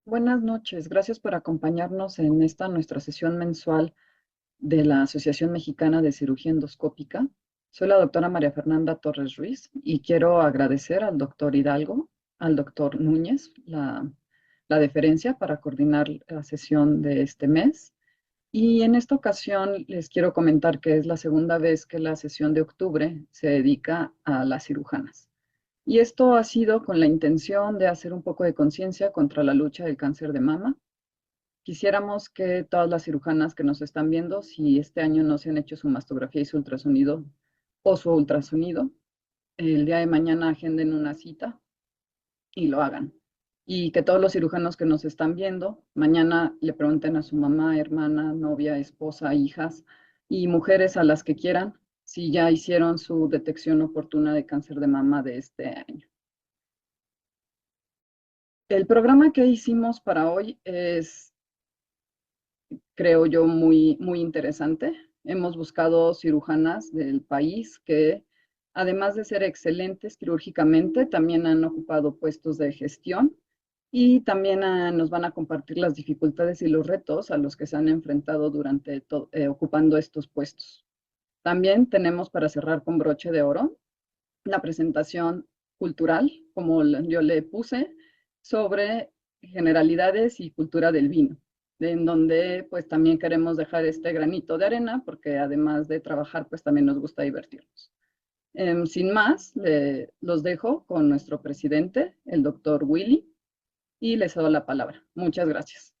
Buenas noches, gracias por acompañarnos en esta nuestra sesión mensual de la Asociación Mexicana de Cirugía Endoscópica. Soy la doctora María Fernanda Torres Ruiz y quiero agradecer al doctor Hidalgo, al doctor Núñez, la deferencia para coordinar la sesión de este mes. Y en esta ocasión les quiero comentar que es la segunda vez que la sesión de octubre se dedica a las cirujanas. Y esto ha sido con la intención de hacer un poco de conciencia contra la lucha del cáncer de mama. Quisiéramos que todas las cirujanas que nos están viendo, si este año no se han hecho su mastografía y su ultrasonido o su ultrasonido, el día de mañana agenden una cita y lo hagan. Y que todos los cirujanos que nos están viendo, mañana le pregunten a su mamá, hermana, novia, esposa, hijas y mujeres a las que quieran si ya hicieron su detección oportuna de cáncer de mama de este año. El programa que hicimos para hoy es, creo yo, muy interesante. Hemos buscado cirujanas del país que, además de ser excelentes quirúrgicamente, también han ocupado puestos de gestión y también nos van a compartir las dificultades y los retos a los que se han enfrentado durante ocupando estos puestos. También tenemos, para cerrar con broche de oro, la presentación cultural, como yo le puse, sobre generalidades y cultura del vino, en donde pues también queremos dejar este granito de arena, porque además de trabajar, pues también nos gusta divertirnos. Sin más, los dejo con nuestro presidente, el doctor Willy, y les doy la palabra. Muchas gracias.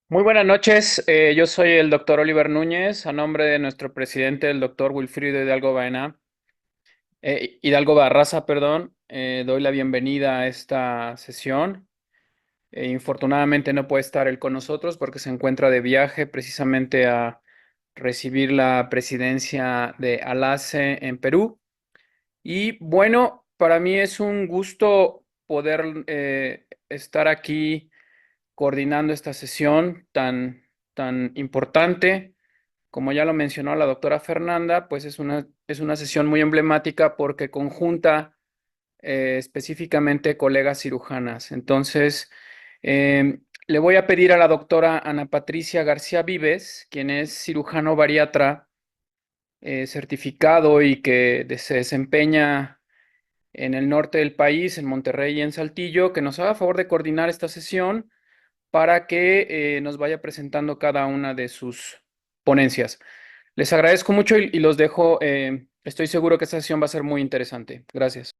Muy buenas noches, yo soy el doctor Oliver Núñez, a nombre de nuestro presidente, el doctor Wilfrido Hidalgo Barraza, perdón, doy la bienvenida a esta sesión. Infortunadamente no puede estar él con nosotros porque se encuentra de viaje precisamente a recibir la presidencia de ALACE en Perú. Y bueno, para mí es un gusto poder estar aquí coordinando esta sesión tan importante. Como ya lo mencionó la doctora Fernanda, pues es una sesión muy emblemática porque conjunta específicamente colegas cirujanas. Entonces, le voy a pedir a la doctora Ana Patricia García Vives, quien es cirujano bariatra certificado y que se desempeña en el norte del país, en Monterrey y en Saltillo, que nos haga favor de coordinar esta sesión para que nos vaya presentando cada una de sus ponencias. Les agradezco mucho y los dejo. Estoy seguro que esta sesión va a ser muy interesante. Gracias.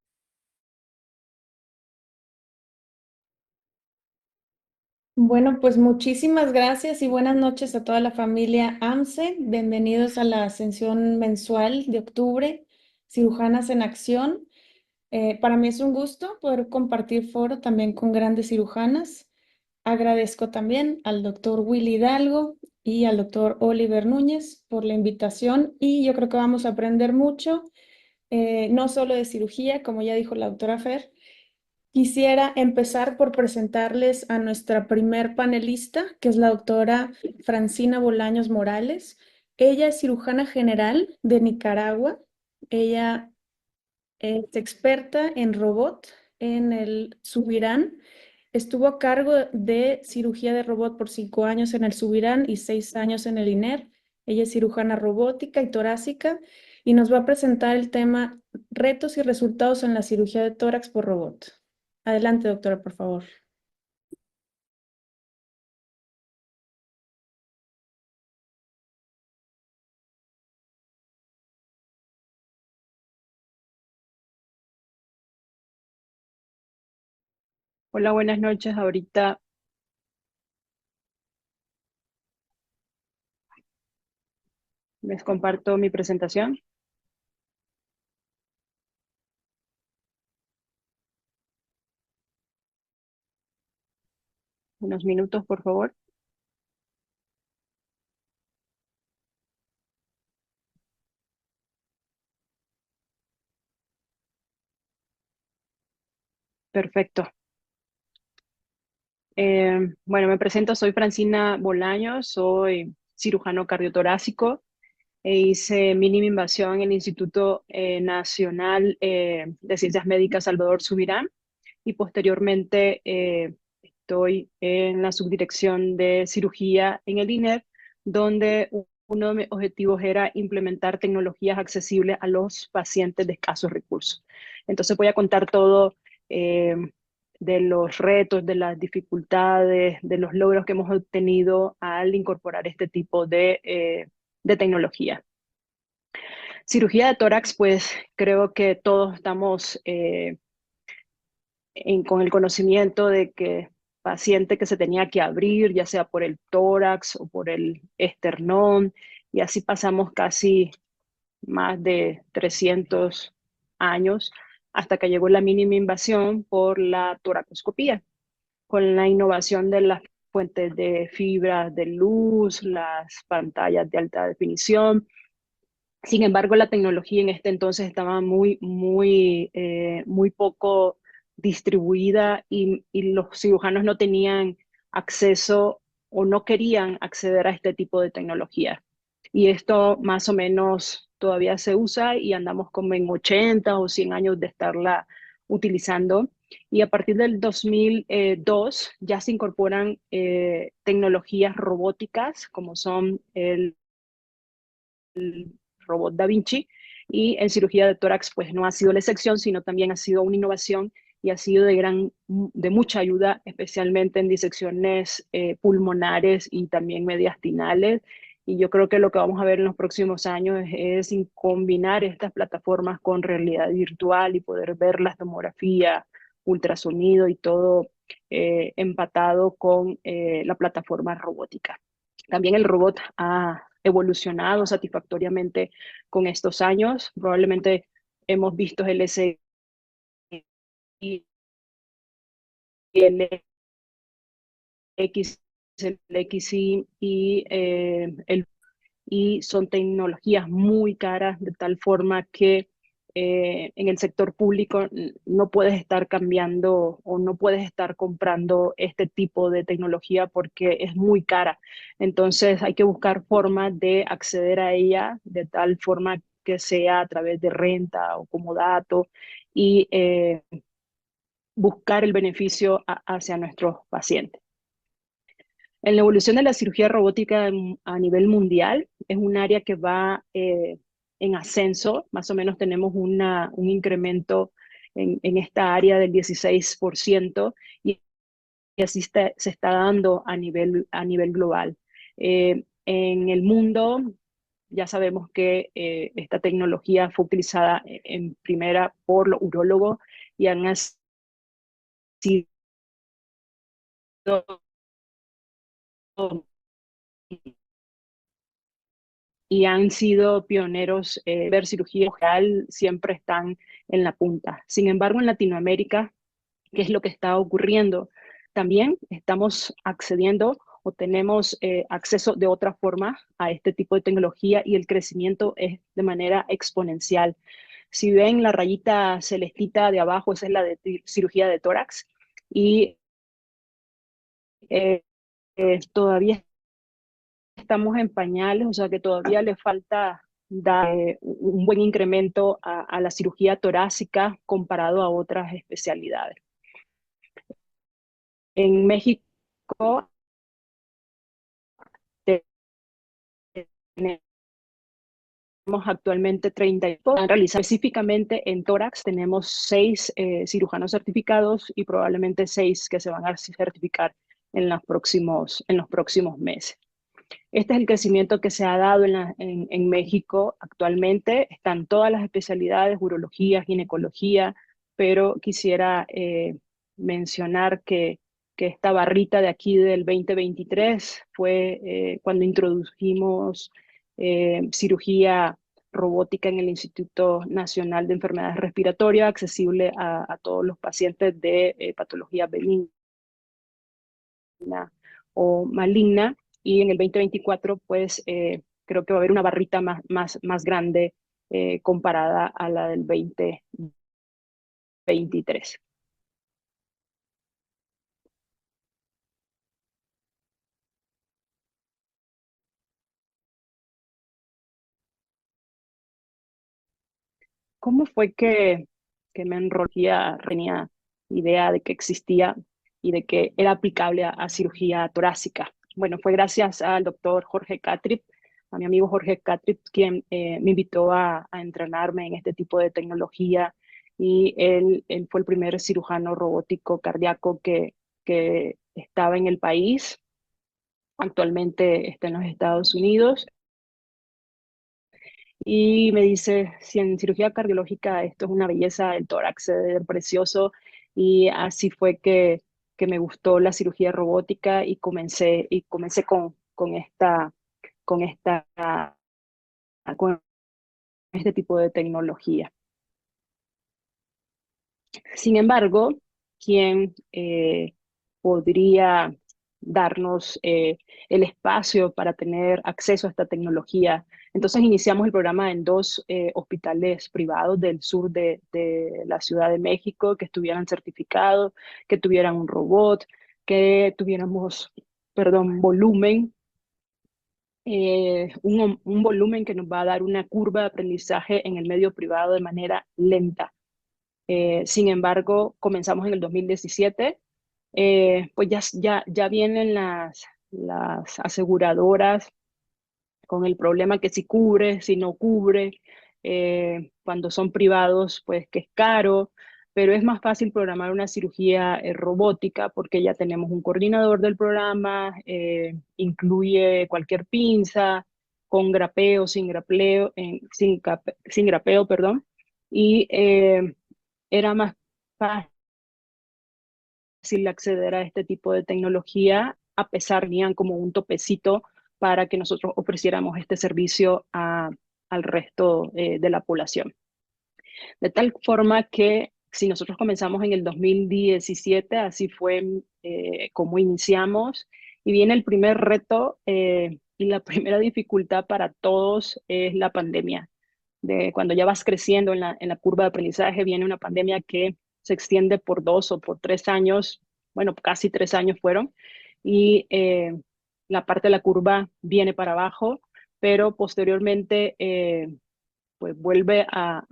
Bueno, pues muchísimas gracias y buenas noches a toda la familia AMSE. Bienvenidos a la ascensión mensual de octubre, Cirujanas en Acción. Para mí es un gusto poder compartir foro también con grandes cirujanas. Agradezco también al doctor Willy Hidalgo y al doctor Oliver Núñez por la invitación y yo creo que vamos a aprender mucho, no solo de cirugía, como ya dijo la doctora Fer. Quisiera empezar por presentarles a nuestra primer panelista, que es la doctora Francina Bolaños Morales. Ella es cirujana general de Nicaragua. Ella es experta en robot en el Subirán. Estuvo a cargo de cirugía de robot por 5 años en el Subirán y 6 años en el INER. Ella es cirujana robótica y torácica y nos va a presentar el tema retos y resultados en la cirugía de tórax por robot. Adelante, doctora, por favor. Hola, buenas noches. Ahorita les comparto mi presentación. Unos minutos, por favor. Perfecto. Bueno, me presento, soy Francina Bolaños, soy cirujano cardiotorácico. e hice mínima invasión en el Instituto Nacional de Ciencias Médicas Salvador Subirán y posteriormente estoy en la subdirección de cirugía en el INER, donde uno de mis objetivos era implementar tecnologías accesibles a los pacientes de escasos recursos. Entonces voy a contar todo de los retos, de las dificultades, de los logros que hemos obtenido al incorporar este tipo de tecnología. Cirugía de tórax, pues creo que todos estamos con el conocimiento de que paciente que se tenía que abrir, ya sea por el tórax o por el esternón, y así pasamos casi más de 300 años hasta que llegó la mínima invasión por la toracoscopía, con la innovación de las fuentes de fibras de luz, las pantallas de alta definición. Sin embargo, la tecnología en este entonces estaba muy poco distribuida y los cirujanos no tenían acceso o no querían acceder a este tipo de tecnología. Y esto más o menos todavía se usa y andamos como en 80 o 100 años de estarla utilizando. Y a partir del 2002 ya se incorporan tecnologías robóticas como son el robot Da Vinci, y en cirugía de tórax pues no ha sido la excepción, sino también ha sido una innovación y ha sido de mucha ayuda, especialmente en disecciones pulmonares y también mediastinales. Y yo creo que lo que vamos a ver en los próximos años es combinar estas plataformas con realidad virtual y poder ver la tomografía, ultrasonido y todo empatado con la plataforma robótica. También el robot ha evolucionado satisfactoriamente con estos años. Probablemente hemos visto el SI, el X, el XY y son tecnologías muy caras, de tal forma que en el sector público no puedes estar cambiando o no puedes estar comprando este tipo de tecnología porque es muy cara. Entonces hay que buscar formas de acceder a ella de tal forma que sea a través de renta o comodato y buscar el beneficio hacia nuestros pacientes. En la evolución de la cirugía robótica a nivel mundial, es un área que va en ascenso. Más o menos tenemos un incremento en esta área del 16% y así se está dando a nivel global. En el mundo, ya sabemos que esta tecnología fue utilizada en primera por los urólogos y han sido y han sido pioneros. Ver cirugía oral siempre están en la punta. Sin embargo, en Latinoamérica, ¿qué es lo que está ocurriendo? También estamos accediendo o tenemos acceso de otra forma a este tipo de tecnología y el crecimiento es de manera exponencial. Si ven la rayita celestita de abajo, esa es la de cirugía de tórax y todavía estamos en pañales, o sea que todavía le falta dar un buen incremento a la cirugía torácica comparado a otras especialidades. En México tenemos actualmente 30 han realizado. Específicamente en tórax tenemos 6 cirujanos certificados y probablemente 6 que se van a certificar en los próximos meses. Este es el crecimiento que se ha dado en México actualmente. Están todas las especialidades, urología, ginecología, pero quisiera mencionar que esta barrita de aquí del 2023 fue cuando introdujimos cirugía robótica en el Instituto Nacional de Enfermedades Respiratorias, accesible a todos los pacientes de patología benigna o maligna. Y en el 2024, pues creo que va a haber una barrita más grande comparada a la del 2023. ¿cómo fue que me enrolé? Tenía idea de que existía y de que era aplicable a cirugía torácica. Bueno, fue gracias al doctor Jorge Catrip, a mi amigo Jorge Catrip, quien me invitó a entrenarme en este tipo de tecnología, y él fue el primer cirujano robótico cardíaco que estaba en el país. Actualmente está en los Estados Unidos. Y me dice, si en cirugía cardiológica esto es una belleza, el tórax se ve precioso. Y así fue que me gustó la cirugía robótica y comencé con esta, con este tipo de tecnología. Sin embargo, ¿quién podría darnos el espacio para tener acceso a esta tecnología? Entonces iniciamos el programa en dos hospitales privados del sur de la Ciudad de México que estuvieran certificados, que tuvieran un robot, que tuviéramos, perdón, volumen, un volumen que nos va a dar una curva de aprendizaje en el medio privado de manera lenta. Sin embargo, comenzamos en el 2017, pues ya vienen las aseguradoras con el problema que si cubre, si no cubre, cuando son privados, pues que es caro, pero es más fácil programar una cirugía robótica porque ya tenemos un coordinador del programa, incluye cualquier pinza, con grapeo, sin grapeo, sin grapeo, perdón, y era más fácil acceder a este tipo de tecnología, a pesar de que tenían como un topecito para que nosotros ofreciéramos este servicio al resto de la población. De tal forma que si nosotros comenzamos en el 2017, así fue como iniciamos, y viene el primer reto y la primera dificultad para todos es la pandemia. Cuando ya vas creciendo en la curva de aprendizaje, viene una pandemia que se extiende por 2 o por 3 años, bueno, casi 3 años fueron, y la parte de la curva viene para abajo, pero posteriormente pues vuelve a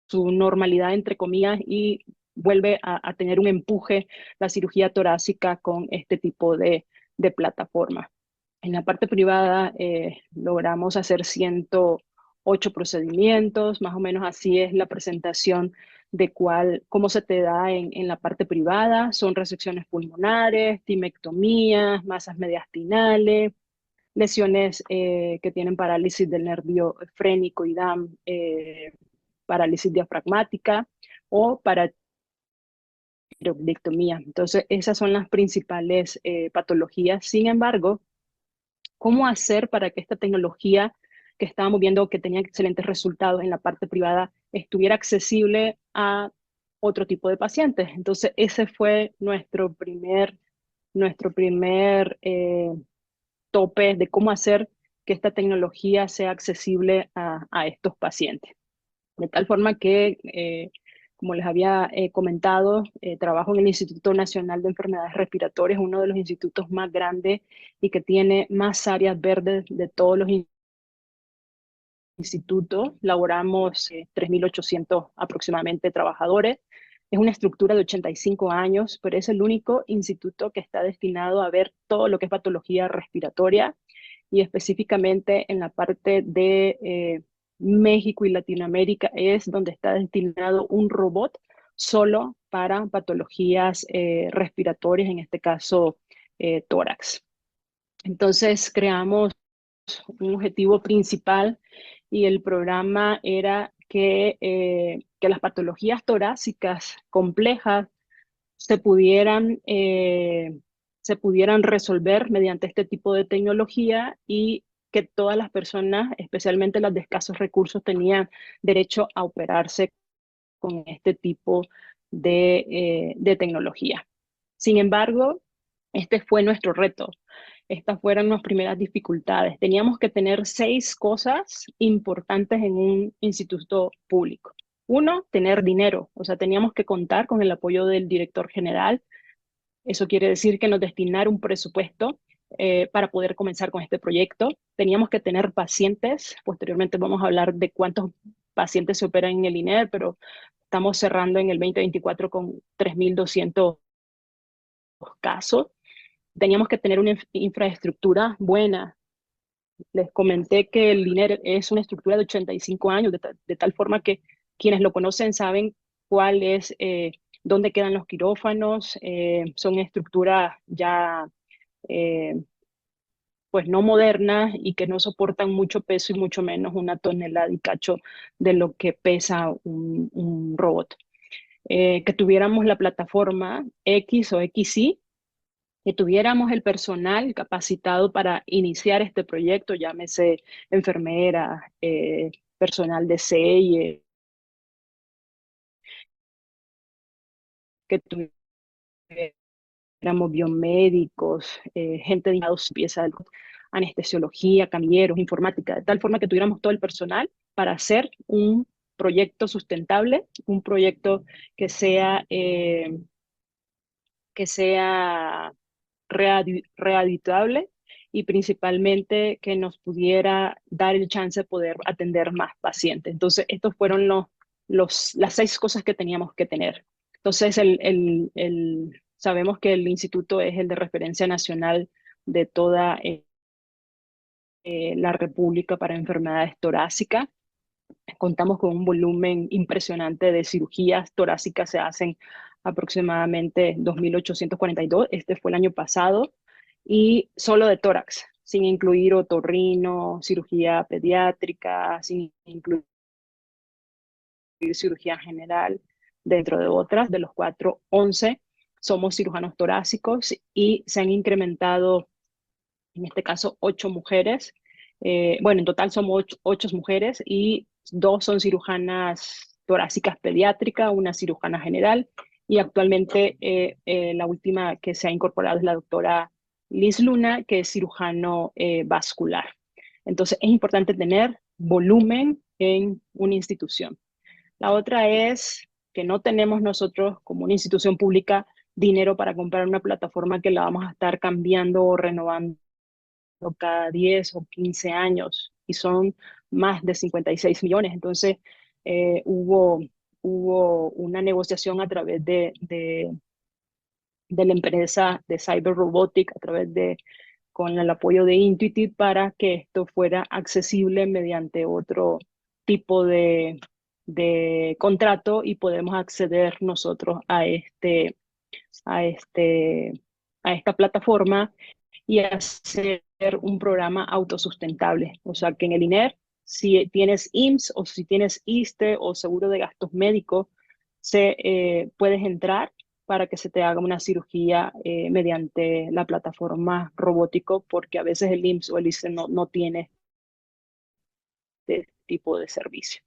su normalidad, entre comillas, y vuelve a tener un empuje la cirugía torácica con este tipo de plataforma. En la parte privada logramos hacer 108 procedimientos, más o menos así es la presentación de cómo se te da en la parte privada. Son resecciones pulmonares, timectomías, masas mediastinales, lesiones que tienen parálisis del nervio frénico y DAM, parálisis diafragmática o tiroidectomía. Entonces, esas son las principales patologías. Sin embargo, ¿cómo hacer para que esta tecnología que estábamos viendo que tenía excelentes resultados en la parte privada estuviera accesible a otro tipo de pacientes? Entonces, ese fue nuestro primer tope de cómo hacer que esta tecnología sea accesible a estos pacientes. De tal forma que, como les había comentado, trabajo en el Instituto Nacional de Enfermedades Respiratorias, uno de los institutos más grandes y que tiene más áreas verdes de todos los institutos. Laboramos 3.800 aproximadamente trabajadores. Es una estructura de 85 años, pero es el único instituto que está destinado a ver todo lo que es patología respiratoria, y específicamente en la parte de México y Latinoamérica es donde está destinado un robot solo para patologías respiratorias, en este caso tórax. Entonces creamos un objetivo principal y el programa era que las patologías torácicas complejas se pudieran resolver mediante este tipo de tecnología, y que todas las personas, especialmente las de escasos recursos, tenían derecho a operarse con este tipo de tecnología. Sin embargo, este fue nuestro reto. Estas fueron las primeras dificultades. Teníamos que tener 6 cosas importantes en un instituto público. 1, tener dinero. O sea, teníamos que contar con el apoyo del director general. Eso quiere decir que nos destinar un presupuesto para poder comenzar con este proyecto. Teníamos que tener pacientes. Posteriormente vamos a hablar de cuántos pacientes se operan en el INER, pero estamos cerrando en el 2024 con 3.200 casos. Teníamos que tener una infraestructura buena. Les comenté que el INER es una estructura de 85 años, de tal forma que quienes lo conocen saben cuál es, dónde quedan los quirófanos. Son estructuras ya pues no modernas y que no soportan mucho peso y mucho menos una tonelada y cacho de lo que pesa un robot. Que tuviéramos la plataforma X o XY, que tuviéramos el personal capacitado para iniciar este proyecto, llámese enfermera, personal de SEI, que tuviéramos biomédicos, gente de pieza de anestesiología, camilleros, informática, de tal forma que tuviéramos todo el personal para hacer un proyecto sustentable, un proyecto que sea reeditable y principalmente que nos pudiera dar el chance de poder atender más pacientes. Entonces, estos fueron las 6 cosas que teníamos que tener. Entonces, sabemos que el instituto es el de referencia nacional de toda la República para enfermedades torácicas. Contamos con un volumen impresionante de cirugías torácicas, se hacen aproximadamente 2.842, este fue el año pasado, y solo de tórax, sin incluir otorrino, cirugía pediátrica, sin incluir cirugía general, dentro de otras, de los 4, 11 somos cirujanos torácicos y se han incrementado, en este caso, 8 mujeres. Bueno, en total somos 8 mujeres y 2 son cirujanas torácicas pediátricas, una cirujana general, y actualmente la última que se ha incorporado es la doctora Liz Luna, que es cirujano vascular. Entonces es importante tener volumen en una institución. La otra es que no tenemos nosotros como una institución pública dinero para comprar una plataforma que la vamos a estar cambiando o renovando cada 10 o 15 años y son más de 56 millones. Entonces, hubo una negociación a través de la empresa de Cyber Robotic, con el apoyo de Intuitive para que esto fuera accesible mediante otro tipo de contrato y podemos acceder nosotros a, este, a esta plataforma y hacer un programa autosustentable. O sea, que en el INER, si tienes IMSS o si tienes ISSSTE o seguro de gastos médicos, puedes entrar para que se te haga una cirugía mediante la plataforma robótico, porque a veces el IMSS o el ISSSTE no tiene este tipo de servicio.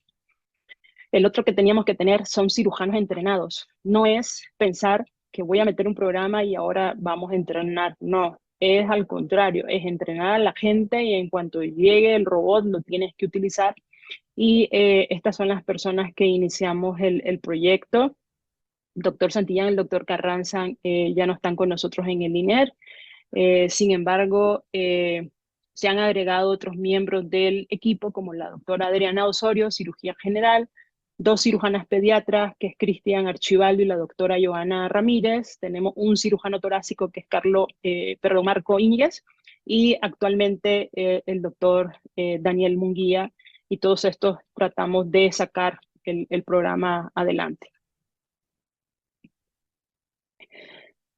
El otro que teníamos que tener son cirujanos entrenados. No es pensar que voy a meter un programa y ahora vamos a entrenar. No, es al contrario, es entrenar a la gente y en cuanto llegue el robot lo tienes que utilizar. Y estas son las personas que iniciamos el proyecto. El doctor Santillán, el doctor Carranza ya no están con nosotros en el INER. Sin embargo, se han agregado otros miembros del equipo, como la doctora Adriana Osorio, cirugía general, 2 cirujanas pediatras, que es Cristian Archibaldo y la doctora Joana Ramírez. Tenemos un cirujano torácico, que es Marco Íñiguez, y actualmente el doctor Daniel Munguía, y todos estos tratamos de sacar el programa adelante.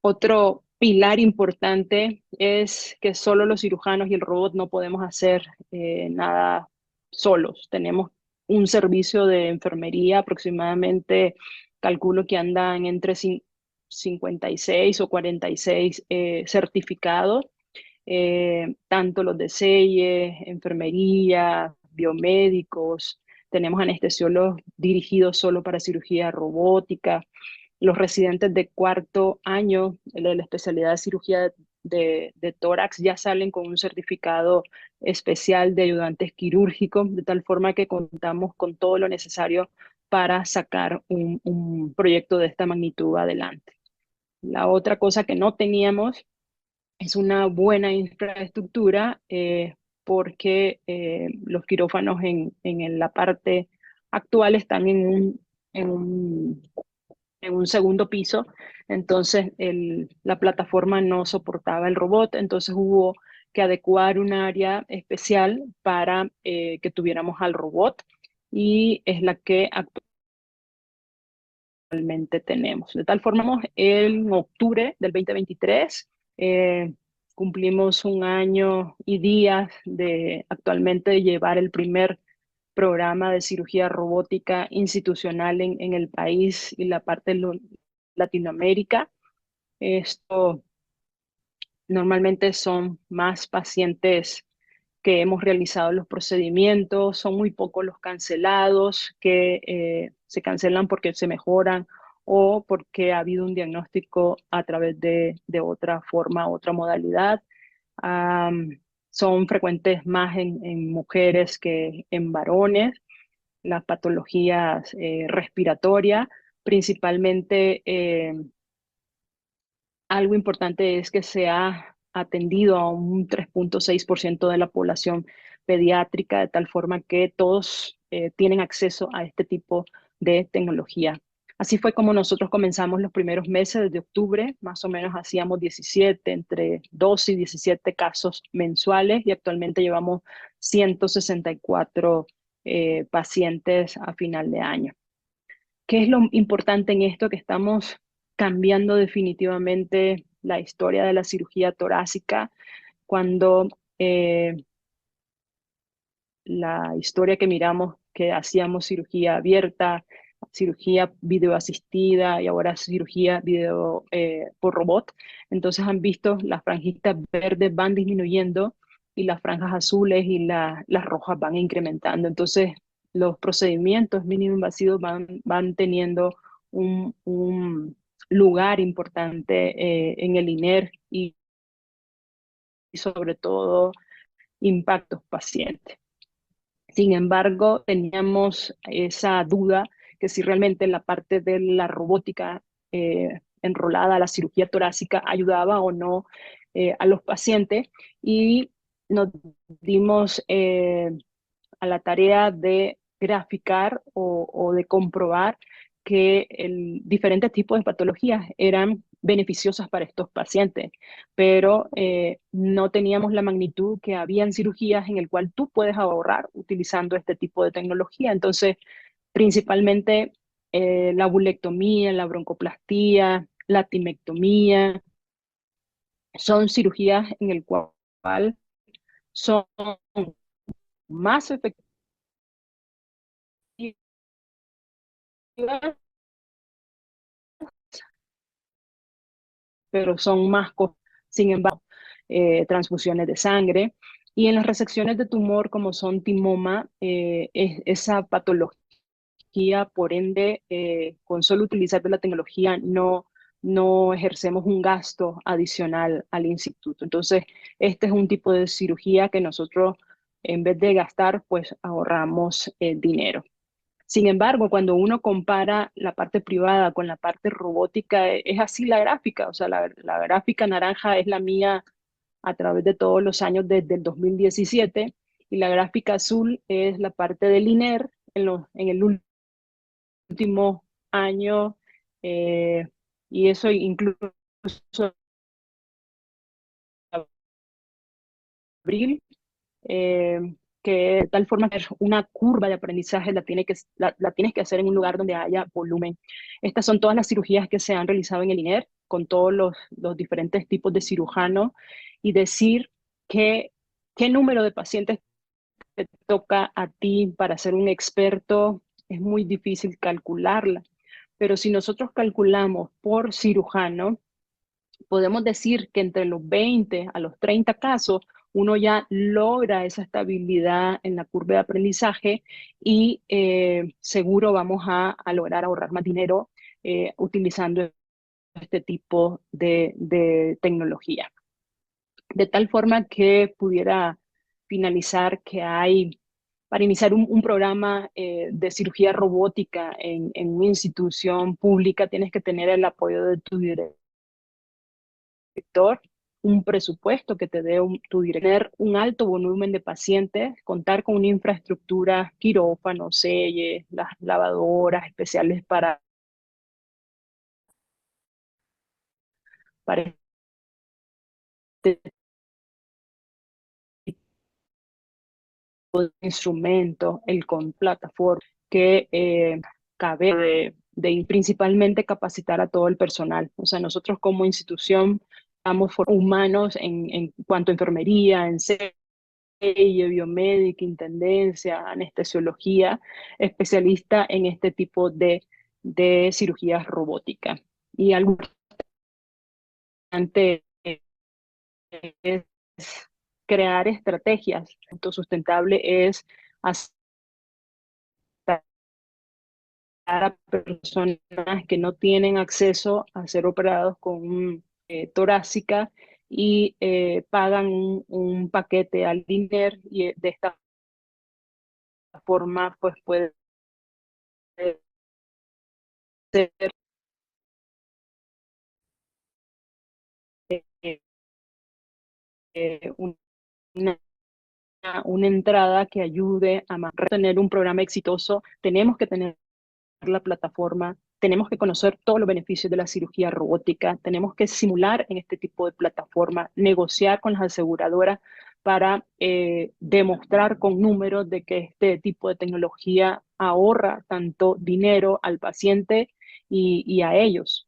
Otro pilar importante es que solo los cirujanos y el robot no podemos hacer nada solos. Tenemos un servicio de enfermería aproximadamente, calculo que andan entre 56 o 46 certificados, tanto los de SEIE, enfermería, biomédicos, tenemos anestesiólogos dirigidos solo para cirugía robótica. Los residentes de 4º año de la especialidad de cirugía de tórax ya salen con un certificado especial de ayudantes quirúrgicos, de tal forma que contamos con todo lo necesario para sacar un proyecto de esta magnitud adelante. La otra cosa que no teníamos es una buena infraestructura porque los quirófanos en la parte actual están en un segundo piso, entonces la plataforma no soportaba el robot, entonces hubo que adecuar un área especial para que tuviéramos al robot y es la que actualmente tenemos. De tal forma, en octubre del 2023 cumplimos un año y días de actualmente llevar el primer programa de cirugía robótica institucional en el país y la parte de Latinoamérica. Esto normalmente son más pacientes que hemos realizado los procedimientos, son muy pocos los cancelados que se cancelan porque se mejoran o porque ha habido un diagnóstico a través de otra forma, otra modalidad. Son frecuentes más en mujeres que en varones, las patologías respiratorias, principalmente algo importante es que se ha atendido a un 3.6% de la población pediátrica, de tal forma que todos tienen acceso a este tipo de tecnología. Así fue como nosotros comenzamos los primeros meses de octubre, más o menos hacíamos 17, entre 12 y 17 casos mensuales y actualmente llevamos 164 pacientes a final de año. ¿Qué es lo importante en esto? Que estamos cambiando definitivamente la historia de la cirugía torácica cuando la historia que miramos, que hacíamos cirugía abierta, cirugía videoasistida y ahora cirugía video por robot. Entonces han visto las franjitas verdes van disminuyendo y las franjas azules y las rojas van incrementando. Entonces los procedimientos mínimo invasivos van teniendo un lugar importante en el INER y sobre todo impactos pacientes. Sin embargo, teníamos esa duda que si realmente la parte de la robótica enrolada a la cirugía torácica ayudaba o no a los pacientes y nos dimos a la tarea de graficar o de comprobar que diferentes tipos de patologías eran beneficiosas para estos pacientes, pero no teníamos la magnitud que habían cirugías en el cual tú puedes ahorrar utilizando este tipo de tecnología. Entonces, principalmente la bulectomía, la broncoplastía, la timectomía, son cirugías en el cual son más efectivas, pero son más costosas. Sin embargo, transfusiones de sangre. Y en las resecciones de tumor, como son timoma, esa patología, por ende, con solo utilizar de la tecnología no ejercemos un gasto adicional al instituto. Entonces, este es un tipo de cirugía que nosotros, en vez de gastar, pues ahorramos dinero. Sin embargo, cuando uno compara la parte privada con la parte robótica, es así la gráfica. O sea, la gráfica naranja es la mía a través de todos los años desde el 2017 y la gráfica azul es la parte del INER en el último año y eso incluso abril. eh, que de tal forma que una curva de aprendizaje la tienes que hacer en un lugar donde haya volumen. Estas son todas las cirugías que se han realizado en el INER con todos los diferentes tipos de cirujanos y decir qué número de pacientes te toca a ti para ser un experto es muy difícil calcularla. Pero si nosotros calculamos por cirujano, podemos decir que entre los 20 a los 30 casos, uno ya logra esa estabilidad en la curva de aprendizaje y seguro vamos a lograr ahorrar más dinero utilizando este tipo de tecnología. De tal forma que pudiera finalizar que hay, para iniciar un programa de cirugía robótica en una institución pública, tienes que tener el apoyo de tu director, un presupuesto que te dé tu director, tener un alto volumen de pacientes, contar con una infraestructura, quirófano, selles, las lavadoras especiales para este instrumento, con plataforma que cabe principalmente capacitar a todo el personal. O sea, nosotros como institución estamos humanos en cuanto a enfermería, en biomédica, intendencia, anestesiología, especialista en este tipo de cirugías robóticas. Y algo importante es crear estrategias. Sustentable es hacer a personas que no tienen acceso a ser operados con torácica y pagan un paquete al INER y de esta forma pues puede ser eh, una, una entrada que ayude a tener un programa exitoso. Tenemos que tener la plataforma, tenemos que conocer todos los beneficios de la cirugía robótica, tenemos que simular en este tipo de plataforma, negociar con las aseguradoras para demostrar con números de que este tipo de tecnología ahorra tanto dinero al paciente y a ellos.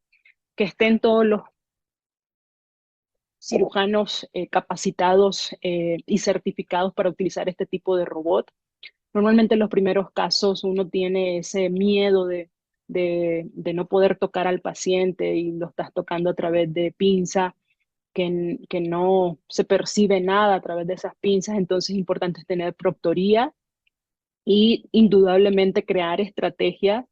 Que estén todos los cirujanos capacitados y certificados para utilizar este tipo de robot. Normalmente en los primeros casos uno tiene ese miedo de no poder tocar al paciente y lo estás tocando a través de pinza, que no se percibe nada a través de esas pinzas, entonces es importante tener proctoría y indudablemente crear estrategias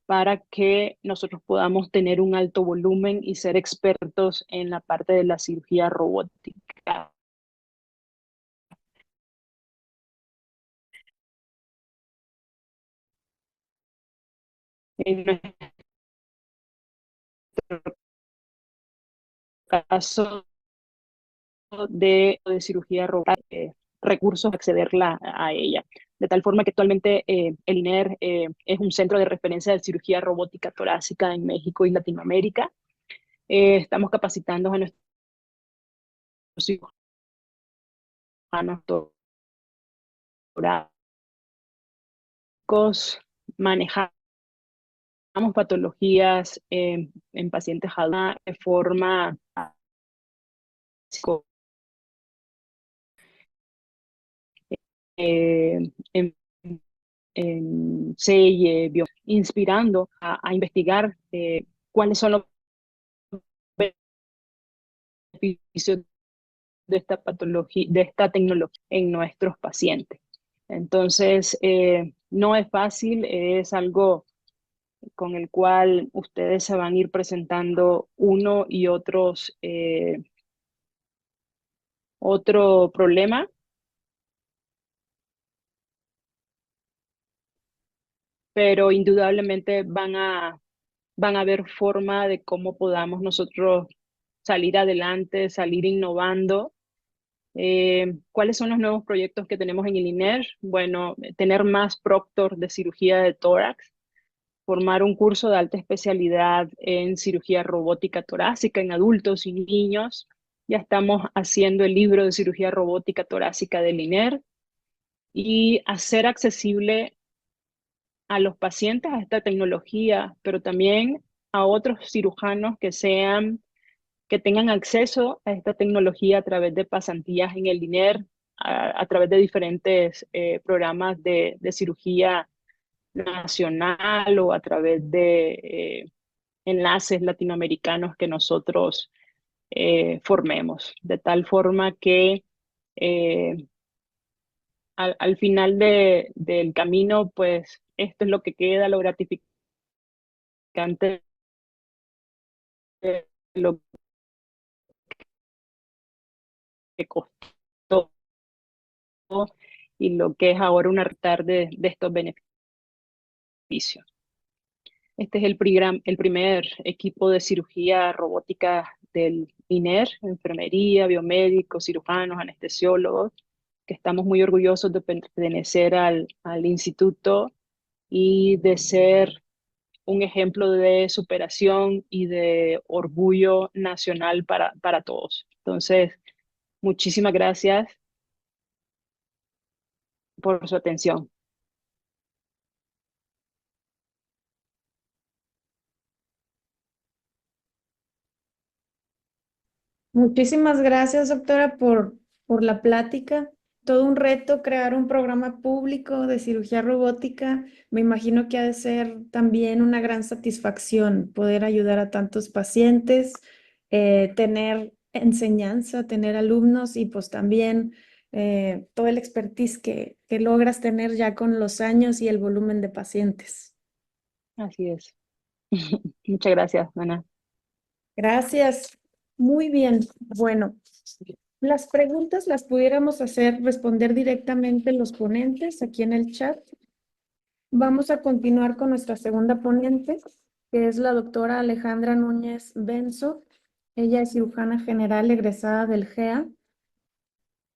para que nosotros podamos tener un alto volumen y ser expertos en la parte de la cirugía robótica. En nuestro caso de cirugía robótica, recursos para accederla a ella. De tal forma que actualmente el INER es un centro de referencia de cirugía robótica torácica en México y Latinoamérica. Estamos capacitando a nuestros cirujanos torácicos, manejamos patologías en pacientes adultos de forma en inspirando a investigar cuáles son los beneficios de esta patología, de esta tecnología en nuestros pacientes. Entonces, no es fácil, es algo con el cual ustedes se van a ir presentando uno y otro problema, pero indudablemente van a ver forma de cómo podamos nosotros salir adelante, salir innovando. ¿Cuáles son los nuevos proyectos que tenemos en el INER? Bueno, tener más proctor de cirugía de tórax, formar un curso de alta especialidad en cirugía robótica torácica en adultos y niños. Ya estamos haciendo el libro de cirugía robótica torácica del INER y hacer accesible a los pacientes a esta tecnología, pero también a otros cirujanos que tengan acceso a esta tecnología a través de pasantías en el INER, a través de diferentes programas de cirugía nacional o a través de enlaces latinoamericanos que nosotros formemos, de tal forma que eh, al final del camino, pues esto es lo que queda, lo gratificante de lo que costó y lo que es ahora una tarde de estos beneficios. Este es el primer equipo de cirugía robótica del INER, enfermería, biomédicos, cirujanos, anestesiólogos, que estamos muy orgullosos de pertenecer al instituto y de ser un ejemplo de superación y de orgullo nacional para todos. Entonces, muchísimas gracias por su atención. Muchísimas gracias, doctora, por la plática. Todo un reto crear un programa público de cirugía robótica. Me imagino que ha de ser también una gran satisfacción poder ayudar a tantos pacientes, tener enseñanza, tener alumnos y pues también todo el expertise que logras tener ya con los años y el volumen de pacientes. Así es. Muchas gracias, Ana. Gracias. Muy bien. Bueno, las preguntas las pudiéramos responder directamente los ponentes aquí en el chat. Vamos a continuar con nuestra segunda ponente, que es la doctora Alejandra Núñez Benzo. Ella es cirujana general egresada del GEA.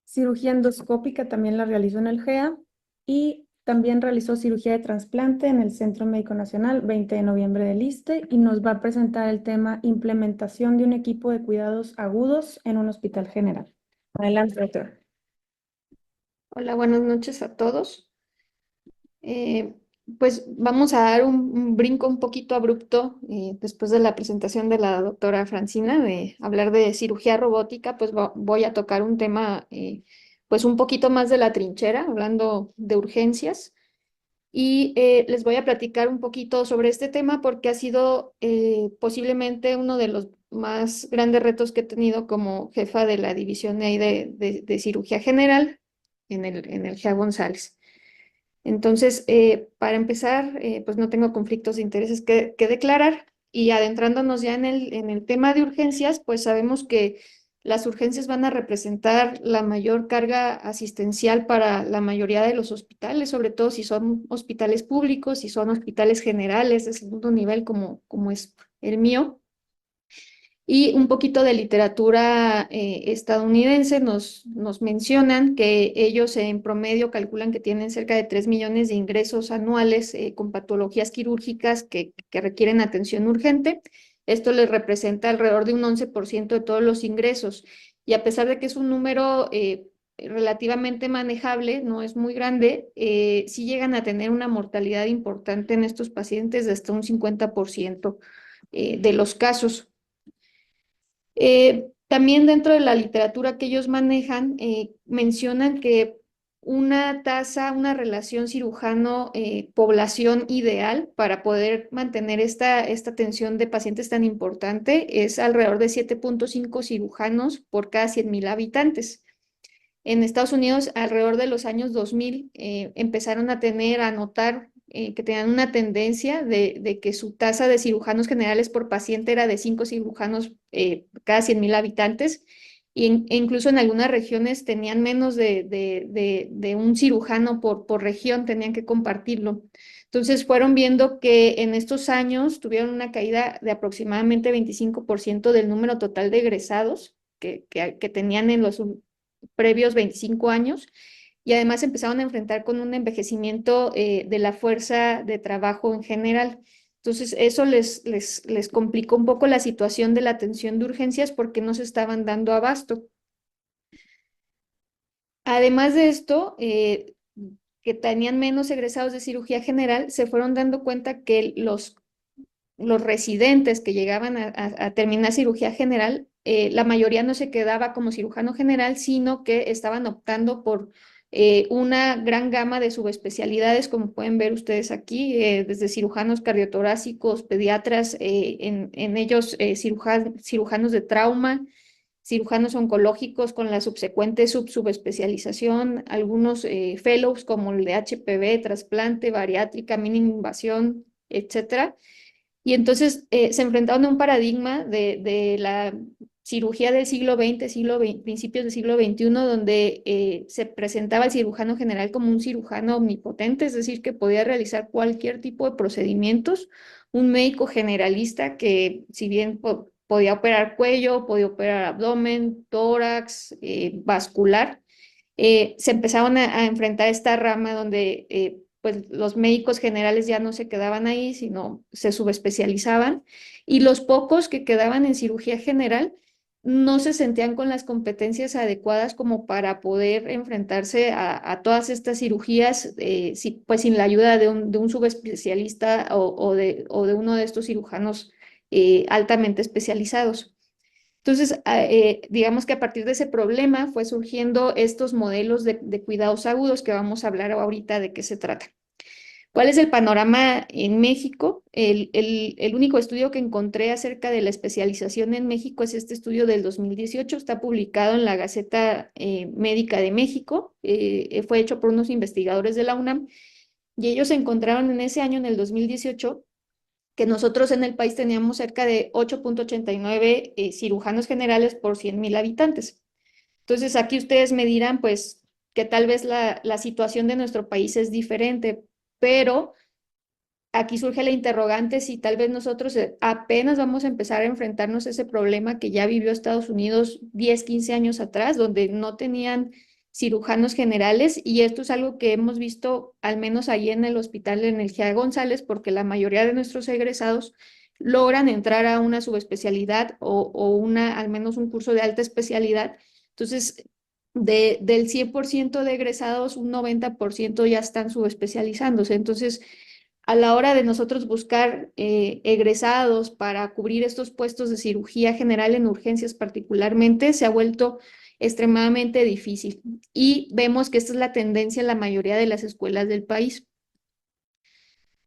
Cirugía endoscópica también la realizó en el GEA y también realizó cirugía de trasplante en el Centro Médico Nacional, 20 de noviembre del ISSSTE, y nos va a presentar el tema implementación de un equipo de cuidados agudos en un hospital general. Adelante, doctora. Hola, buenas noches a todos. Eh, pues vamos a dar un brinco un poquito abrupto después de la presentación de la doctora Francina de hablar de cirugía robótica, pues voy a tocar un tema pues un poquito más de la trinchera, hablando de urgencias. Y les voy a platicar un poquito sobre este tema porque ha sido posiblemente uno de los más grandes retos que he tenido como jefa de la división de, ahí de cirugía general en el GEA González. Entonces, para empezar, pues no tengo conflictos de intereses que declarar y adentrándonos ya en el tema de urgencias, pues sabemos que las urgencias van a representar la mayor carga asistencial para la mayoría de los hospitales, sobre todo si son hospitales públicos, si son hospitales generales de segundo nivel como es el mío. Y un poquito de literatura estadounidense nos mencionan que ellos en promedio calculan que tienen cerca de 3 millones de ingresos anuales con patologías quirúrgicas que requieren atención urgente. Esto les representa alrededor de un 11% de todos los ingresos. Y a pesar de que es un número relativamente manejable, no es muy grande, sí llegan a tener una mortalidad importante en estos pacientes de hasta un 50% de los casos. También dentro de la literatura que ellos manejan, mencionan que una tasa, una relación cirujano-población ideal para poder mantener esta atención de pacientes tan importante es alrededor de 7.5 cirujanos por cada 100,000 habitantes. En Estados Unidos, alrededor de los años 2000, empezaron a notar que tenían una tendencia de que su tasa de cirujanos generales por paciente era de 5 cirujanos cada 100,000 habitantes, e incluso en algunas regiones tenían menos de un cirujano por región, tenían que compartirlo. Entonces fueron viendo que en estos años tuvieron una caída de aproximadamente 25% del número total de egresados que tenían en los previos 25 años, y además empezaron a enfrentar con un envejecimiento de la fuerza de trabajo en general. Entonces, eso les complicó un poco la situación de la atención de urgencias porque no se estaban dando abasto. Además de esto, que tenían menos egresados de cirugía general, se fueron dando cuenta que los residentes que llegaban a terminar cirugía general, la mayoría no se quedaba como cirujano general, sino que estaban optando por una gran gama de subespecialidades, como pueden ver ustedes aquí, desde cirujanos cardiotorácicos, pediatras, en ellos cirujanos de trauma, cirujanos oncológicos con la subsecuente subespecialización, algunos fellows como el de HPV, trasplante, bariátrica, mínima invasión, etcétera. Y entonces se enfrentaron a un paradigma de la cirugía del siglo XX, principios del siglo XXI, donde se presentaba el cirujano general como un cirujano omnipotente, es decir, que podía realizar cualquier tipo de procedimientos, un médico generalista que si bien podía operar cuello, podía operar abdomen, tórax, vascular, se empezaron a enfrentar esta rama donde pues los médicos generales ya no se quedaban ahí, sino se subespecializaban, y los pocos que quedaban en cirugía general no se sentían con las competencias adecuadas como para poder enfrentarse a todas estas cirugías, pues sin la ayuda de un subespecialista o de uno de estos cirujanos altamente especializados. Entonces, digamos que a partir de ese problema fue surgiendo estos modelos de cuidados agudos que vamos a hablar ahorita de qué se trata. ¿Cuál es el panorama en México? El único estudio que encontré acerca de la especialización en México es este estudio del 2018, está publicado en la Gaceta Médica de México, fue hecho por unos investigadores de la UNAM, y ellos encontraron en ese año, en el 2018, que nosotros en el país teníamos cerca de 8.89 cirujanos generales por 100,000 habitantes. Entonces, aquí ustedes me dirán, pues, que tal vez la situación de nuestro país es diferente, pero aquí surge la interrogante si tal vez nosotros apenas vamos a empezar a enfrentarnos a ese problema que ya vivió Estados Unidos 10, 15 años atrás, donde no tenían cirujanos generales, y esto es algo que hemos visto al menos ahí en el Hospital de Energía González, porque la mayoría de nuestros egresados logran entrar a una subespecialidad o al menos un curso de alta especialidad. Entonces, del 100% de egresados, un 90% ya están subespecializándose. Entonces, a la hora de nosotros buscar egresados para cubrir estos puestos de cirugía general en urgencias particularmente, se ha vuelto extremadamente difícil. Y vemos que esta es la tendencia en la mayoría de las escuelas del país.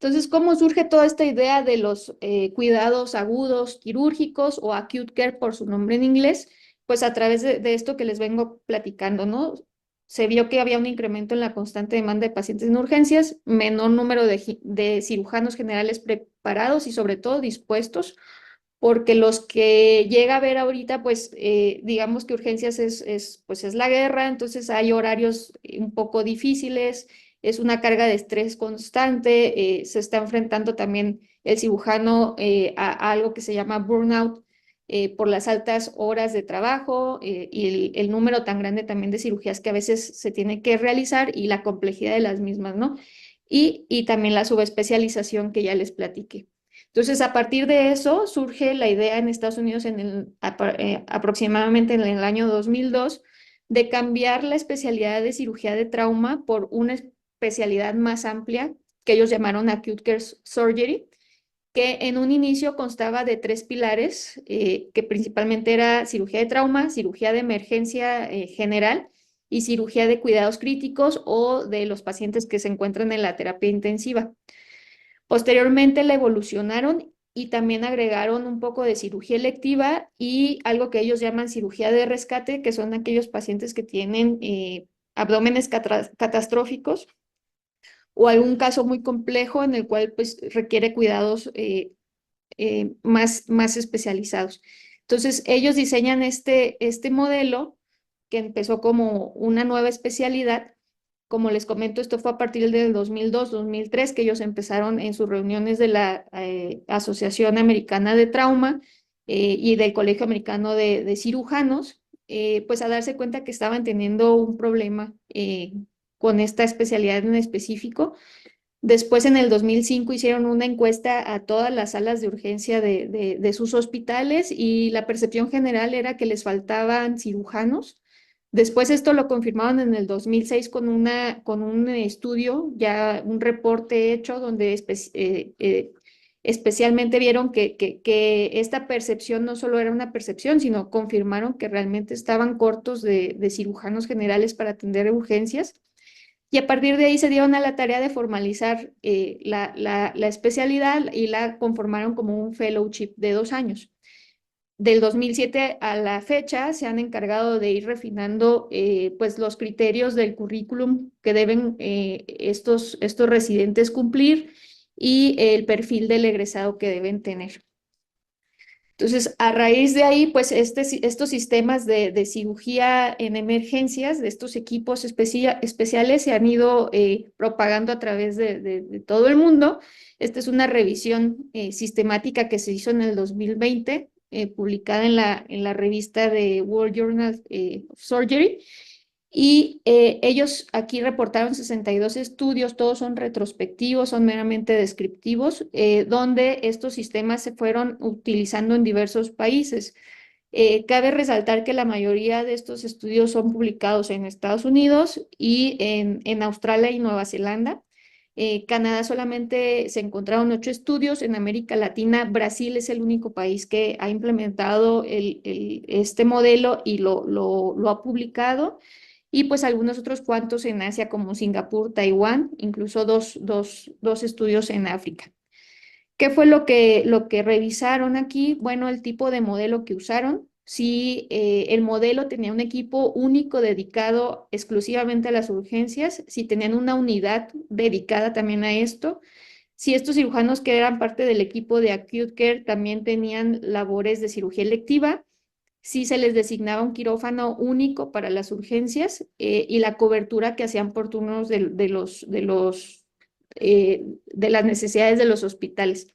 Entonces, ¿cómo surge toda esta idea de los cuidados agudos quirúrgicos o acute care por su nombre en inglés? Pues a través de esto que les vengo platicando, ¿no? Se vio que había un incremento en la constante demanda de pacientes en urgencias, menor número de cirujanos generales preparados y sobre todo dispuestos, porque los que llega a ver ahorita, pues digamos que urgencias pues es la guerra, entonces hay horarios un poco difíciles, es una carga de estrés constante, se está enfrentando también el cirujano a algo que se llama burnout por las altas horas de trabajo y el número tan grande también de cirugías que a veces se tiene que realizar y la complejidad de las mismas, ¿no? Y también la subespecialización que ya les platiqué. Entonces, a partir de eso surge la idea en Estados Unidos aproximadamente en el año 2002 de cambiar la especialidad de cirugía de trauma por una especialidad más amplia que ellos llamaron Acute Care Surgery, que en un inicio constaba de 3 pilares, que principalmente era cirugía de trauma, cirugía de emergencia general y cirugía de cuidados críticos o de los pacientes que se encuentran en la terapia intensiva. Posteriormente la evolucionaron y también agregaron un poco de cirugía electiva y algo que ellos llaman cirugía de rescate, que son aquellos pacientes que tienen abdómenes catastróficos o algún caso muy complejo en el cual pues requiere cuidados más especializados. Entonces, ellos diseñan este modelo que empezó como una nueva especialidad. Como les comento, esto fue a partir del 2002, 2003, que ellos empezaron en sus reuniones de la Asociación Americana de Trauma y del Colegio Americano de Cirujanos, pues a darse cuenta que estaban teniendo un problema con esta especialidad en específico. Después, en el 2005, hicieron una encuesta a todas las salas de urgencia de sus hospitales y la percepción general era que les faltaban cirujanos. Después esto lo confirmaron en el 2006 con un estudio, ya un reporte hecho donde especialmente vieron que esta percepción no solo era una percepción, sino confirmaron que realmente estaban cortos de cirujanos generales para atender urgencias. Y a partir de ahí se dieron a la tarea de formalizar la especialidad y la conformaron como un fellowship de 2 años. Del 2007 a la fecha se han encargado de ir refinando pues los criterios del currículum que deben estos residentes cumplir y el perfil del egresado que deben tener. Entonces, a raíz de ahí, pues estos sistemas de cirugía en emergencias, de estos equipos especiales, se han ido propagando a través de todo el mundo. Esta es una revisión sistemática que se hizo en el 2020, publicada en la revista de World Journal of Surgery. Y ellos aquí reportaron 62 estudios, todos son retrospectivos, son meramente descriptivos, donde estos sistemas se fueron utilizando en diversos países. Cabe resaltar que la mayoría de estos estudios son publicados en Estados Unidos y en Australia y Nueva Zelanda. Canadá solamente se encontraron 8 estudios. En América Latina, Brasil es el único país que ha implementado este modelo y lo ha publicado. Y pues algunos otros cuantos en Asia como Singapur, Taiwán, incluso dos estudios en África. ¿Qué fue lo que revisaron aquí? Bueno, el tipo de modelo que usaron. Si el modelo tenía un equipo único dedicado exclusivamente a las urgencias, si tenían una unidad dedicada también a esto, si estos cirujanos que eran parte del equipo de Acute Care también tenían labores de cirugía electiva, si se les designaba un quirófano único para las urgencias y la cobertura que hacían por turnos de las necesidades de los hospitales.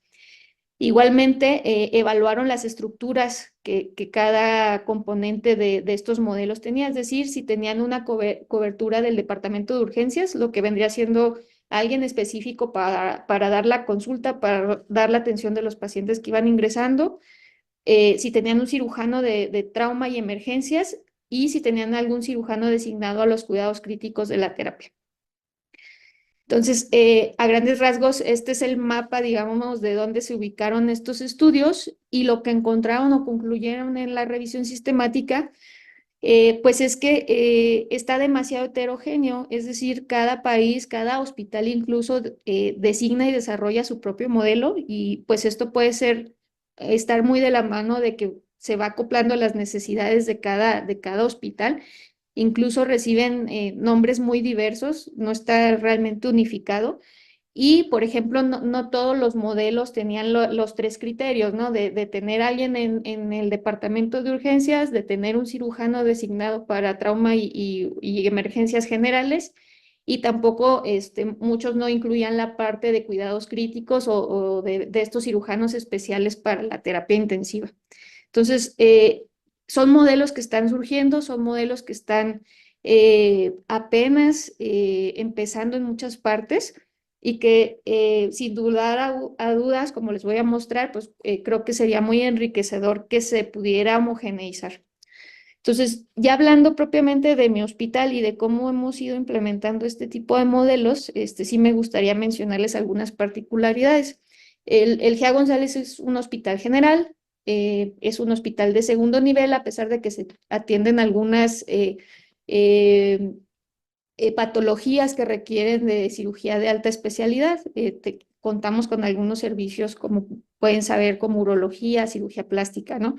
Igualmente, evaluaron las estructuras que cada componente de estos modelos tenía, es decir, si tenían una cobertura del departamento de urgencias, lo que vendría siendo alguien específico para dar la consulta, para dar la atención de los pacientes que iban ingresando, si tenían un cirujano de trauma y emergencias y si tenían algún cirujano designado a los cuidados críticos de la terapia. Entonces, a grandes rasgos, este es el mapa, digamos, de dónde se ubicaron estos estudios y lo que encontraron o concluyeron en la revisión sistemática, pues es que está demasiado heterogéneo, es decir, cada país, cada hospital incluso designa y desarrolla su propio modelo y pues esto puede estar muy de la mano de que se va acoplando a las necesidades de cada hospital. Incluso reciben nombres muy diversos, no está realmente unificado. Y, por ejemplo, no todos los modelos tenían los 3 criterios, ¿no? De tener a alguien en el departamento de urgencias, de tener un cirujano designado para trauma y emergencias generales, y tampoco muchos no incluían la parte de cuidados críticos o de estos cirujanos especiales para la terapia intensiva. Entonces, son modelos que están surgiendo, son modelos que están apenas empezando en muchas partes y que sin dudar a dudas, como les voy a mostrar, pues creo que sería muy enriquecedor que se pudiera homogeneizar. Entonces, ya hablando propiamente de mi hospital y de cómo hemos ido implementando este tipo de modelos, sí me gustaría mencionarles algunas particularidades. El GEA González es un hospital general, es un hospital de segundo nivel, a pesar de que se atienden algunas patologías que requieren de cirugía de alta especialidad. Contamos con algunos servicios, como pueden saber, como urología, cirugía plástica, ¿no?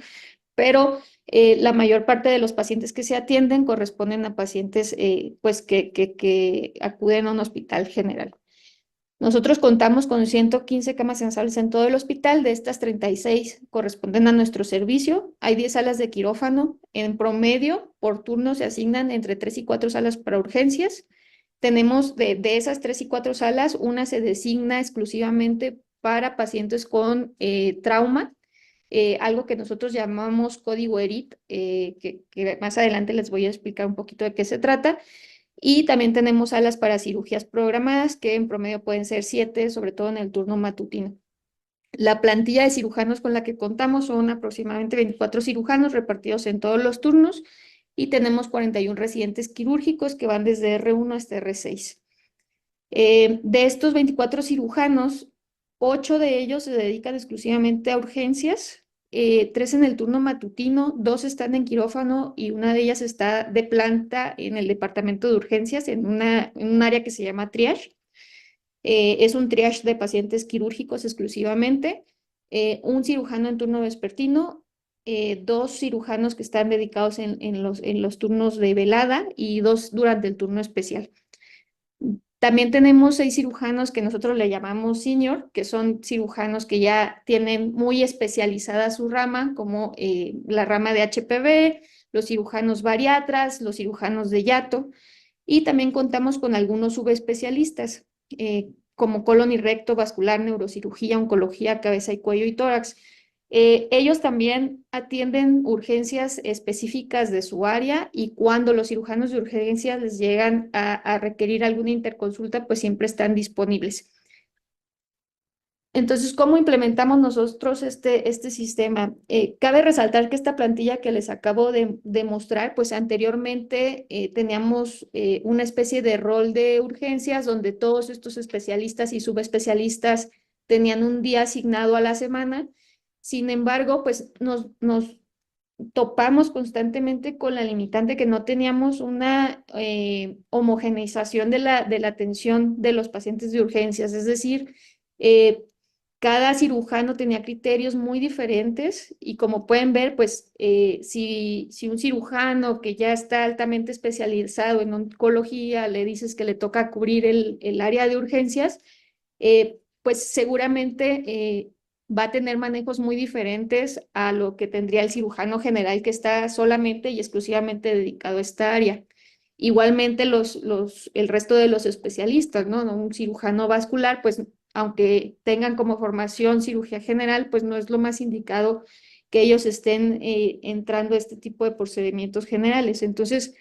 Pero la mayor parte de los pacientes que se atienden corresponden a pacientes pues que acuden a un hospital general. Nosotros contamos con 115 camas sensibles en todo el hospital. De estas, 36 corresponden a nuestro servicio. Hay 10 salas de quirófano. En promedio, por turno se asignan entre 3 y 4 salas para urgencias. Tenemos de esas 3 y 4 salas, una se designa exclusivamente para pacientes con trauma, algo que nosotros llamamos código ERIT, que más adelante les voy a explicar un poquito de qué se trata. Y también tenemos salas para cirugías programadas, que en promedio pueden ser 7, sobre todo en el turno matutino. La plantilla de cirujanos con la que contamos son aproximadamente 24 cirujanos repartidos en todos los turnos y tenemos 41 residentes quirúrgicos que van desde R1 hasta R6. De estos 24 cirujanos, 8 de ellos se dedican exclusivamente a urgencias, 3 en el turno matutino, 2 están en quirófano y una de ellas está de planta en el departamento de urgencias, en un área que se llama triage. Es un triage de pacientes quirúrgicos exclusivamente, un cirujano en turno vespertino, 2 cirujanos que están dedicados en los turnos de velada y 2 durante el turno especial. También tenemos 6 cirujanos que nosotros le llamamos senior, que son cirujanos que ya tienen muy especializada su rama, como la rama de HPV, los cirujanos bariatras, los cirujanos de hiato, y también contamos con algunos subespecialistas, como colon y recto, vascular, neurocirugía, oncología, cabeza y cuello y tórax. Ellos también atienden urgencias específicas de su área, y cuando los cirujanos de urgencias les llegan a requerir alguna interconsulta, pues siempre están disponibles. Entonces, ¿cómo implementamos nosotros este sistema? Cabe resaltar que esta plantilla que les acabo de mostrar, pues anteriormente teníamos una especie de rol de urgencias donde todos estos especialistas y subespecialistas tenían un día asignado a la semana. Sin embargo, pues nos topamos constantemente con la limitante que no teníamos una homogeneización de la atención de los pacientes de urgencias. Es decir, cada cirujano tenía criterios muy diferentes, y como pueden ver, pues si un cirujano que ya está altamente especializado en oncología le dices que le toca cubrir el área de urgencias, pues seguramente va a tener manejos muy diferentes a lo que tendría el cirujano general, que está solamente y exclusivamente dedicado a esta área. Igualmente el resto de los especialistas, ¿no? Un cirujano vascular, pues aunque tengan como formación cirugía general, pues no es lo más indicado que ellos estén entrando a este tipo de procedimientos generales. Entonces,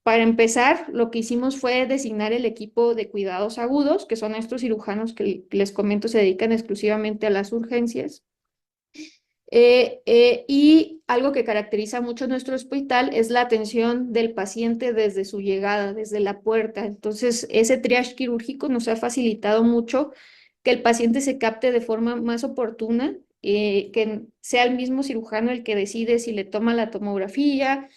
para empezar, lo que hicimos fue designar el equipo de cuidados agudos, que son estos cirujanos que les comento se dedican exclusivamente a las urgencias. Y algo que caracteriza mucho nuestro hospital es la atención del paciente desde su llegada, desde la puerta. Entonces, ese triage quirúrgico nos ha facilitado mucho que el paciente se capte de forma más oportuna, que sea el mismo cirujano el que decide si le toma la tomografía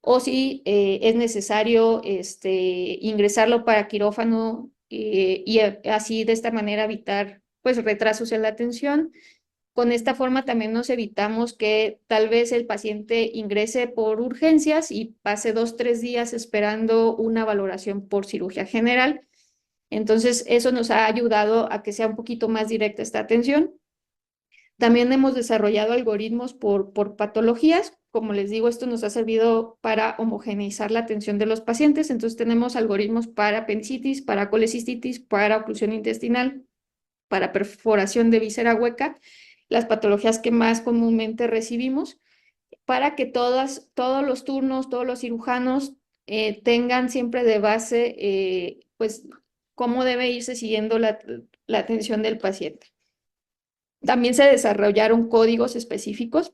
o si es necesario ingresarlo para quirófano, y así de esta manera evitar pues retrasos en la atención. Con esta forma también nos evitamos que tal vez el paciente ingrese por urgencias y pase 2, 3 días esperando una valoración por cirugía general. Entonces, eso nos ha ayudado a que sea un poquito más directa esta atención. También hemos desarrollado algoritmos por patologías. Como les digo, esto nos ha servido para homogeneizar la atención de los pacientes. Entonces, tenemos algoritmos para apendicitis, para colecistitis, para oclusión intestinal, para perforación de víscera hueca, las patologías que más comúnmente recibimos, para que todos los turnos, todos los cirujanos tengan siempre de base, pues, cómo debe irse siguiendo la atención del paciente. También se desarrollaron códigos específicos,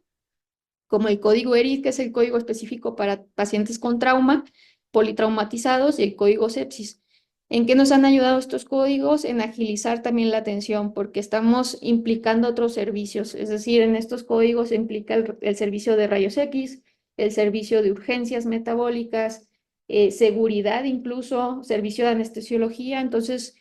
como el código ERID, que es el código específico para pacientes con trauma, politraumatizados, y el código sepsis. ¿En qué nos han ayudado estos códigos? En agilizar también la atención, porque estamos implicando otros servicios. Es decir, en estos códigos se implica el servicio de rayos X, el servicio de urgencias metabólicas, seguridad incluso, servicio de anestesiología. Entonces,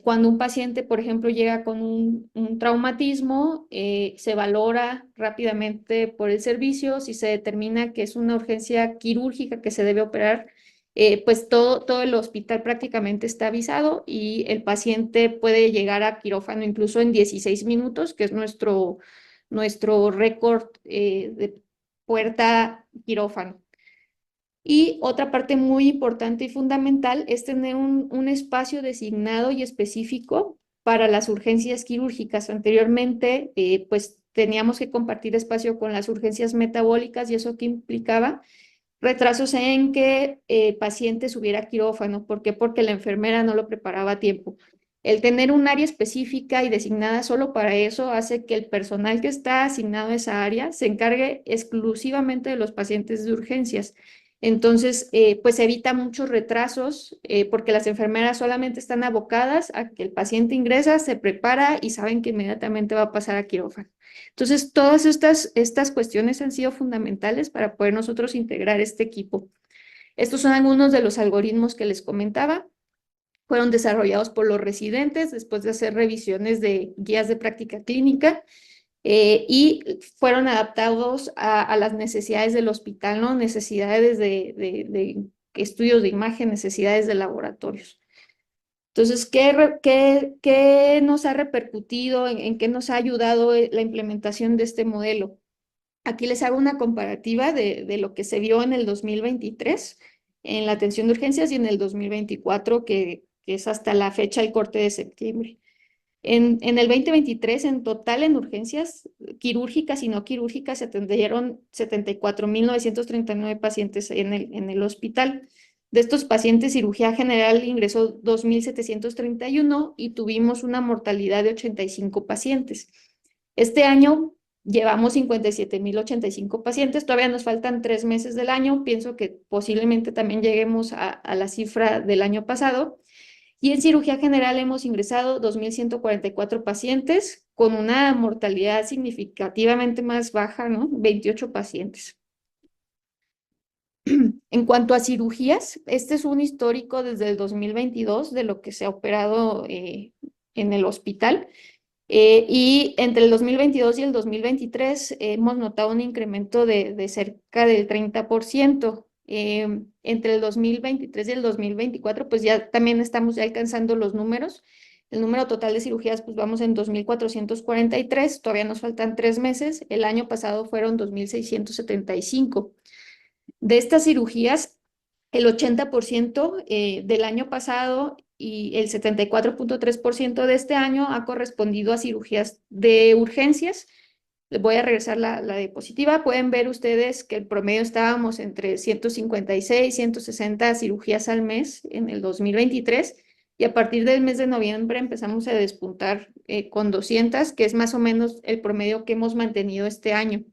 cuando un paciente, por ejemplo, llega con un traumatismo, se valora rápidamente por el servicio. Si se determina que es una urgencia quirúrgica que se debe operar, pues todo el hospital prácticamente está avisado, y el paciente puede llegar a quirófano incluso en 16 minutos, que es nuestro récord de puerta quirófano. Y otra parte muy importante y fundamental es tener un espacio designado y específico para las urgencias quirúrgicas. Anteriormente, pues teníamos que compartir espacio con las urgencias metabólicas, y eso que implicaba retrasos en que el paciente subiera a quirófano. ¿Por qué? Porque la enfermera no lo preparaba a tiempo. El tener un área específica y designada solo para eso hace que el personal que está asignado a esa área se encargue exclusivamente de los pacientes de urgencias. Entonces, pues evita muchos retrasos, porque las enfermeras solamente están abocadas a que el paciente ingresa, se prepara y saben que inmediatamente va a pasar a quirófano. Entonces, todas estas cuestiones han sido fundamentales para poder nosotros integrar este equipo. Estos son algunos de los algoritmos que les comentaba. Fueron desarrollados por los residentes después de hacer revisiones de guías de práctica clínica, y fueron adaptados a las necesidades del hospital, ¿no? Necesidades de estudios de imagen, necesidades de laboratorios. Entonces, ¿qué nos ha repercutido, en qué nos ha ayudado la implementación de este modelo? Aquí les hago una comparativa de lo que se vio en el 2023 en la atención de urgencias y en el 2024, que es hasta la fecha el corte de septiembre. En el 2023, en total en urgencias quirúrgicas y no quirúrgicas, se atendieron 74.939 pacientes en el hospital. De estos pacientes, cirugía general ingresó 2.731 y tuvimos una mortalidad de 85 pacientes. Este año llevamos 57.085 pacientes, todavía nos faltan 3 meses del año, pienso que posiblemente también lleguemos a la cifra del año pasado. Y en cirugía general hemos ingresado 2.144 pacientes con una mortalidad significativamente más baja, ¿no? 28 pacientes. En cuanto a cirugías, este es un histórico desde el 2022 de lo que se ha operado en el hospital. Y entre el 2022 y el 2023 hemos notado un incremento de cerca del 30%. Entre el 2023 y el 2024, pues ya también estamos ya alcanzando los números. El número total de cirugías, pues vamos en 2.443, todavía nos faltan 3 meses. El año pasado fueron 2.675. De estas cirugías, el 80% del año pasado y el 74.3% de este año ha correspondido a cirugías de urgencias. Les voy a regresar la diapositiva. Pueden ver ustedes que el promedio estábamos entre 156, 160 cirugías al mes en el 2023 y a partir del mes de noviembre empezamos a despuntar con 200, que es más o menos el promedio que hemos mantenido este año.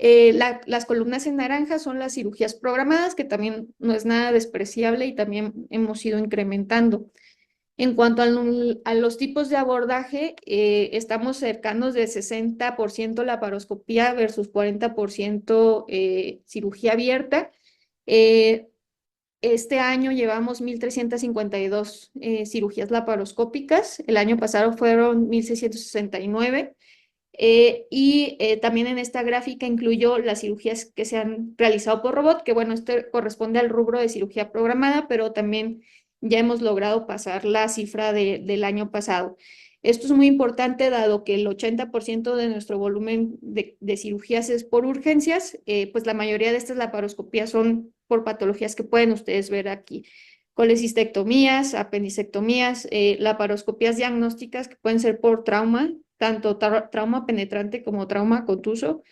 Las columnas en naranja son las cirugías programadas, que también no es nada despreciable y también hemos ido incrementando. En cuanto a los tipos de abordaje, estamos cercanos de 60% laparoscopía versus 40% cirugía abierta. Este año llevamos 1.352 cirugías laparoscópicas, el año pasado fueron 1.669. También en esta gráfica incluyo las cirugías que se han realizado por robot, que bueno, esto corresponde al rubro de cirugía programada, pero también ya hemos logrado pasar la cifra del año pasado. Esto es muy importante dado que el 80% de nuestro volumen de cirugías es por urgencias, pues la mayoría de estas laparoscopías son por patologías que pueden ustedes ver aquí. Colecistectomías, apendicectomías, laparoscopías diagnósticas que pueden ser por trauma, tanto trauma penetrante como trauma contuso.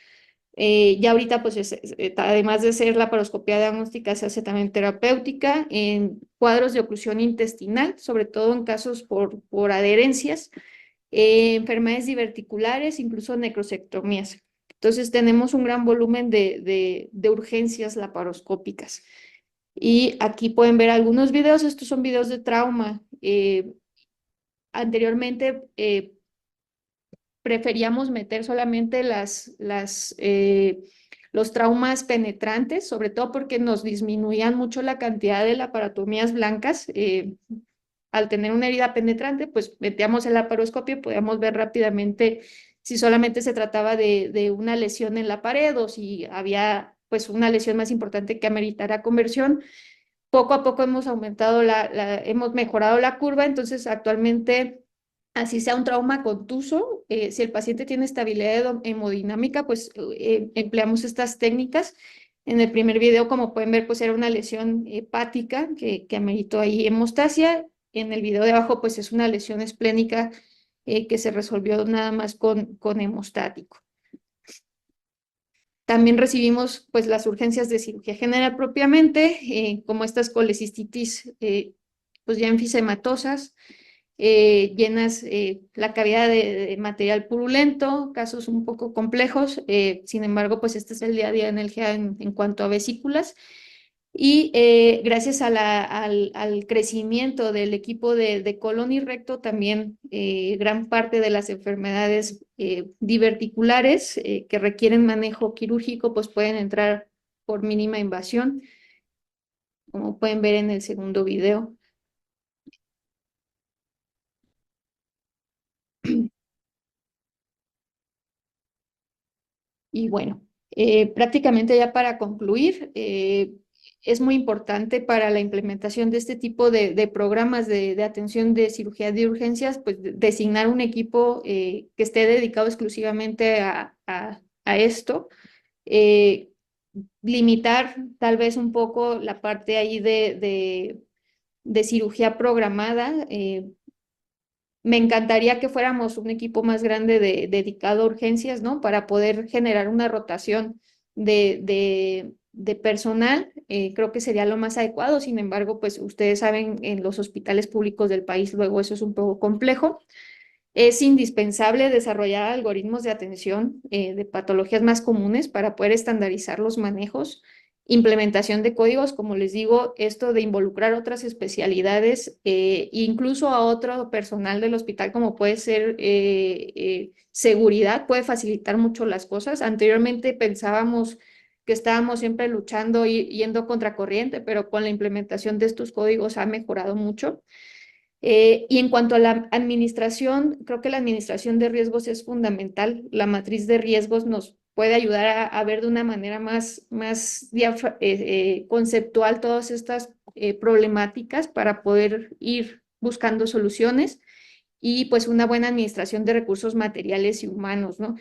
Ya ahorita, pues, además de ser laparoscopía diagnóstica, se hace también terapéutica en cuadros de oclusión intestinal, sobre todo en casos por adherencias, enfermedades diverticulares, incluso necrosectomías. Entonces, tenemos un gran volumen de urgencias laparoscópicas. Y aquí pueden ver algunos videos, estos son videos de trauma. Anteriormente, preferíamos meter solamente los traumas penetrantes, sobre todo porque nos disminuían mucho la cantidad de laparotomías blancas. Al tener una herida penetrante, pues metíamos el laparoscopio y podíamos ver rápidamente si solamente se trataba de una lesión en la pared o si había pues una lesión más importante que ameritara conversión. Poco a poco hemos aumentado hemos mejorado la curva, entonces actualmente así sea un trauma contuso, si el paciente tiene estabilidad hemodinámica, pues empleamos estas técnicas. En el primer video, como pueden ver, pues era una lesión hepática que ameritó ahí hemostasia. En el video de abajo, pues es una lesión esplénica que se resolvió nada más con hemostático. También recibimos pues las urgencias de cirugía general propiamente, como estas colecistitis pues ya enfisematosas, llenas la cavidad de material purulento, casos un poco complejos, sin embargo, pues este es el día a día en el GEA en cuanto a vesículas. Y gracias al crecimiento del equipo de colon y recto, también gran parte de las enfermedades diverticulares que requieren manejo quirúrgico, pues pueden entrar por mínima invasión, como pueden ver en el segundo video. Y bueno, prácticamente ya para concluir, es muy importante para la implementación de este tipo de programas de atención de cirugía de urgencias, pues designar un equipo que esté dedicado exclusivamente a esto. Eh, Limitar tal vez un poco la parte ahí de cirugía programada. Me encantaría que fuéramos un equipo más grande dedicado a urgencias, ¿no? Para poder generar una rotación de personal. Creo que sería lo más adecuado. Sin embargo, pues ustedes saben, en los hospitales públicos del país luego eso es un poco complejo. Es indispensable desarrollar algoritmos de atención de patologías más comunes para poder estandarizar los manejos, implementación de códigos, como les digo, esto de involucrar otras especialidades, incluso a otro personal del hospital, como puede ser seguridad, puede facilitar mucho las cosas. Anteriormente pensábamos que estábamos siempre luchando y yendo contracorriente, pero con la implementación de estos códigos ha mejorado mucho. Y en cuanto a la administración, creo que la administración de riesgos es fundamental. La matriz de riesgos nos puede ayudar a ver de una manera más conceptual todas estas problemáticas para poder ir buscando soluciones y pues una buena administración de recursos materiales y humanos, ¿no?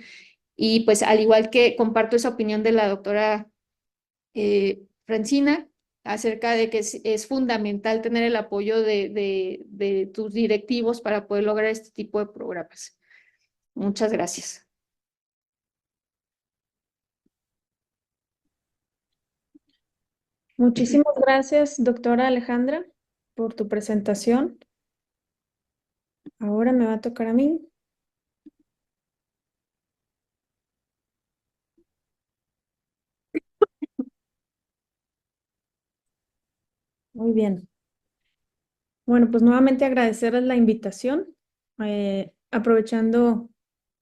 Y pues al igual que comparto esa opinión de la doctora Francina, acerca de que es fundamental tener el apoyo de tus directivos para poder lograr este tipo de programas. Muchas gracias. Muchísimas gracias, doctora Alejandra, por tu presentación. Ahora me va a tocar a mí. Muy bien. Bueno, pues nuevamente agradecerles la invitación. Aprovechando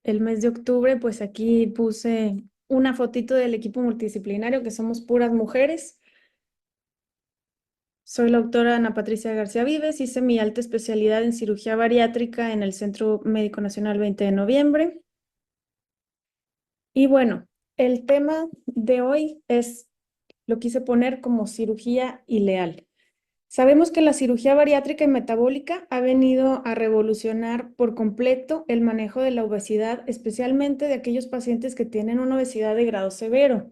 el mes de octubre, pues aquí puse una fotito del equipo multidisciplinario, que somos puras mujeres. Soy la doctora Ana Patricia García Vives, hice mi alta especialidad en cirugía bariátrica en el Centro Médico Nacional 20 de noviembre. Y bueno, el tema de hoy lo quise poner como cirugía ileal. Sabemos que la cirugía bariátrica y metabólica ha venido a revolucionar por completo el manejo de la obesidad, especialmente de aquellos pacientes que tienen una obesidad de grado severo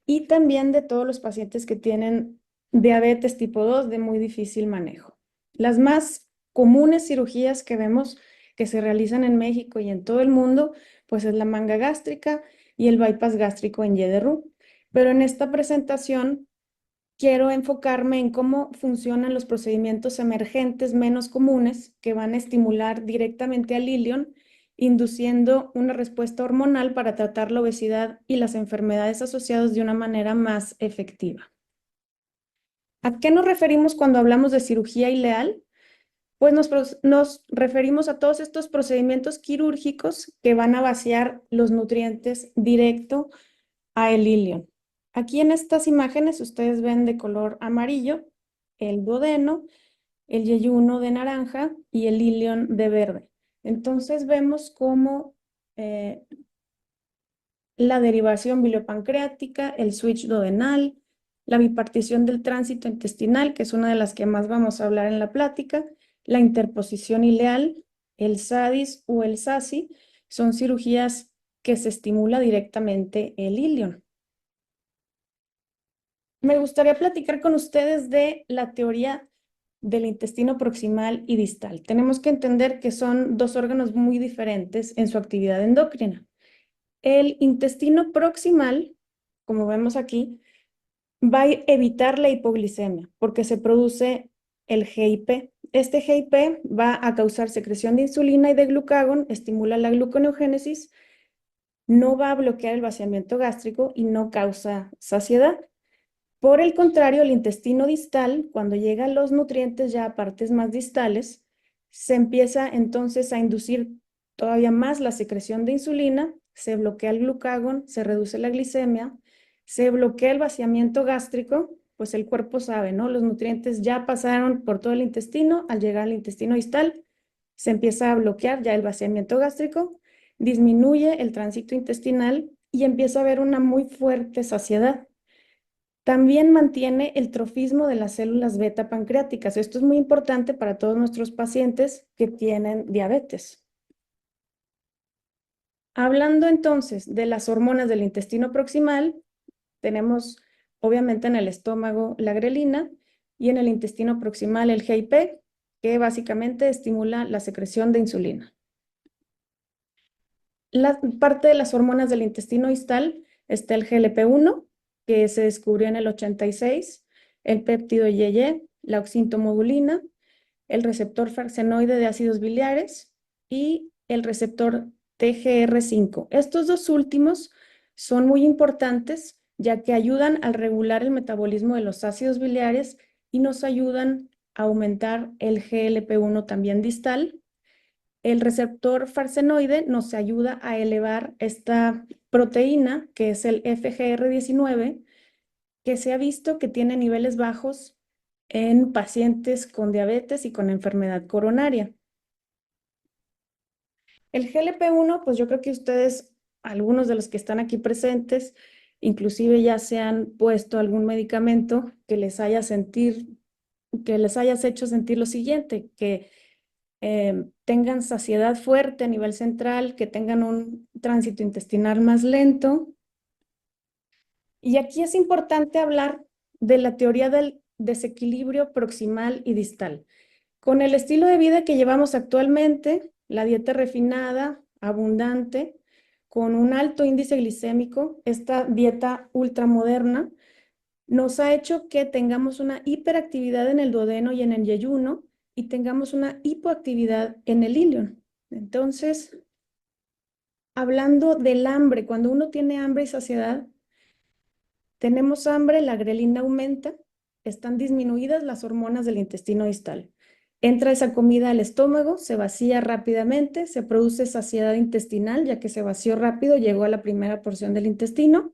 y también de todos los pacientes que tienen diabetes tipo 2 de muy difícil manejo. Las más comunes cirugías que vemos que se realizan en México y en todo el mundo, pues es la manga gástrica y el bypass gástrico en Y de Roux. Pero en esta presentación quiero enfocarme en cómo funcionan los procedimientos emergentes menos comunes que van a estimular directamente al ilion, induciendo una respuesta hormonal para tratar la obesidad y las enfermedades asociadas de una manera más efectiva. ¿A qué nos referimos cuando hablamos de cirugía ileal? Pues nos referimos a todos estos procedimientos quirúrgicos que van a vaciar los nutrientes directo a el ilion. Aquí en estas imágenes ustedes ven de color amarillo el duodeno, el yeyuno de naranja y el ilion de verde. Entonces vemos cómo la derivación biliopancreática, el switch duodenal, la bipartición del tránsito intestinal, que es una de las que más vamos a hablar en la plática, la interposición ileal, el SADIS o el SASI, son cirugías que se estimula directamente el ilion. Me gustaría platicar con ustedes de la teoría del intestino proximal y distal. Tenemos que entender que son dos órganos muy diferentes en su actividad endocrina. El intestino proximal, como vemos aquí, va a evitar la hipoglicemia porque se produce el GIP. Este GIP va a causar secreción de insulina y de glucagón, estimula la gluconeogénesis, no va a bloquear el vaciamiento gástrico y no causa saciedad. Por el contrario, el intestino distal, cuando llegan los nutrientes ya a partes más distales, se empieza entonces a inducir todavía más la secreción de insulina, se bloquea el glucagón, se reduce la glicemia, se bloquea el vaciamiento gástrico, pues el cuerpo sabe, ¿no? Los nutrientes ya pasaron por todo el intestino, al llegar al intestino distal, se empieza a bloquear ya el vaciamiento gástrico, disminuye el tránsito intestinal y empieza a haber una muy fuerte saciedad. También mantiene el trofismo de las células beta pancreáticas. Esto es muy importante para todos nuestros pacientes que tienen diabetes. Hablando entonces de las hormonas del intestino proximal, tenemos obviamente en el estómago la grelina y en el intestino proximal el GIP, que básicamente estimula la secreción de insulina. La parte de las hormonas del intestino distal está el GLP-1, que se descubrió en el 86, el péptido IgE, la oxintomodulina, el receptor farsenoide de ácidos biliares y el receptor TGR5. Estos dos últimos son muy importantes ya que ayudan al regular el metabolismo de los ácidos biliares y nos ayudan a aumentar el GLP-1 también distal. El receptor farsenoide nos ayuda a elevar esta proteína, que es el FGR19, que se ha visto que tiene niveles bajos en pacientes con diabetes y con enfermedad coronaria. El GLP-1, pues yo creo que ustedes, algunos de los que están aquí presentes, inclusive ya se han puesto algún medicamento que les haya hecho sentir lo siguiente, que tengan saciedad fuerte a nivel central, que tengan un tránsito intestinal más lento. Y aquí es importante hablar de la teoría del desequilibrio proximal y distal. Con el estilo de vida que llevamos actualmente, la dieta refinada, abundante, con un alto índice glicémico, esta dieta ultramoderna, nos ha hecho que tengamos una hiperactividad en el duodeno y en el yeyuno y tengamos una hipoactividad en el ilion. Entonces, hablando del hambre, cuando uno tiene hambre y saciedad, tenemos hambre, la grelina aumenta, están disminuidas las hormonas del intestino distal. Entra esa comida al estómago, se vacía rápidamente, se produce saciedad intestinal, ya que se vació rápido, llegó a la primera porción del intestino,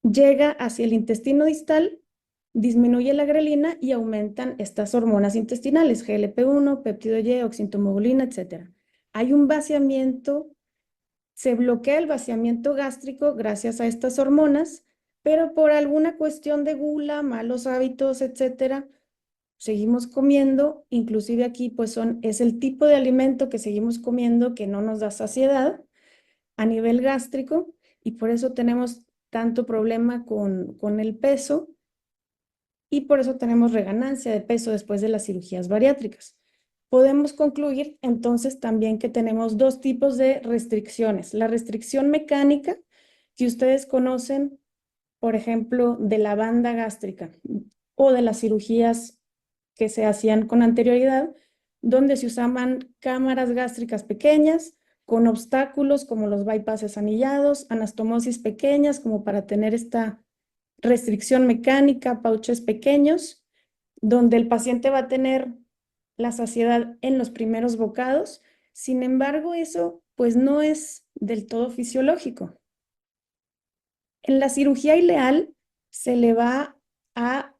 llega hacia el intestino distal, disminuye la grelina y aumentan estas hormonas intestinales, GLP-1, péptido Y, oxintomodulina, etc. Hay un vaciamiento, se bloquea el vaciamiento gástrico gracias a estas hormonas, pero por alguna cuestión de gula, malos hábitos, etcétera, seguimos comiendo, inclusive aquí pues es el tipo de alimento que seguimos comiendo que no nos da saciedad a nivel gástrico y por eso tenemos tanto problema con el peso y por eso tenemos reganancia de peso después de las cirugías bariátricas. Podemos concluir entonces también que tenemos dos tipos de restricciones. La restricción mecánica, que ustedes conocen, por ejemplo, de la banda gástrica o de las cirugías que se hacían con anterioridad, donde se usaban cámaras gástricas pequeñas con obstáculos como los bypasses anillados, anastomosis pequeñas como para tener esta restricción mecánica, pouches pequeños, donde el paciente va a tener la saciedad en los primeros bocados. Sin embargo, eso pues no es del todo fisiológico. En la cirugía ileal se le va a,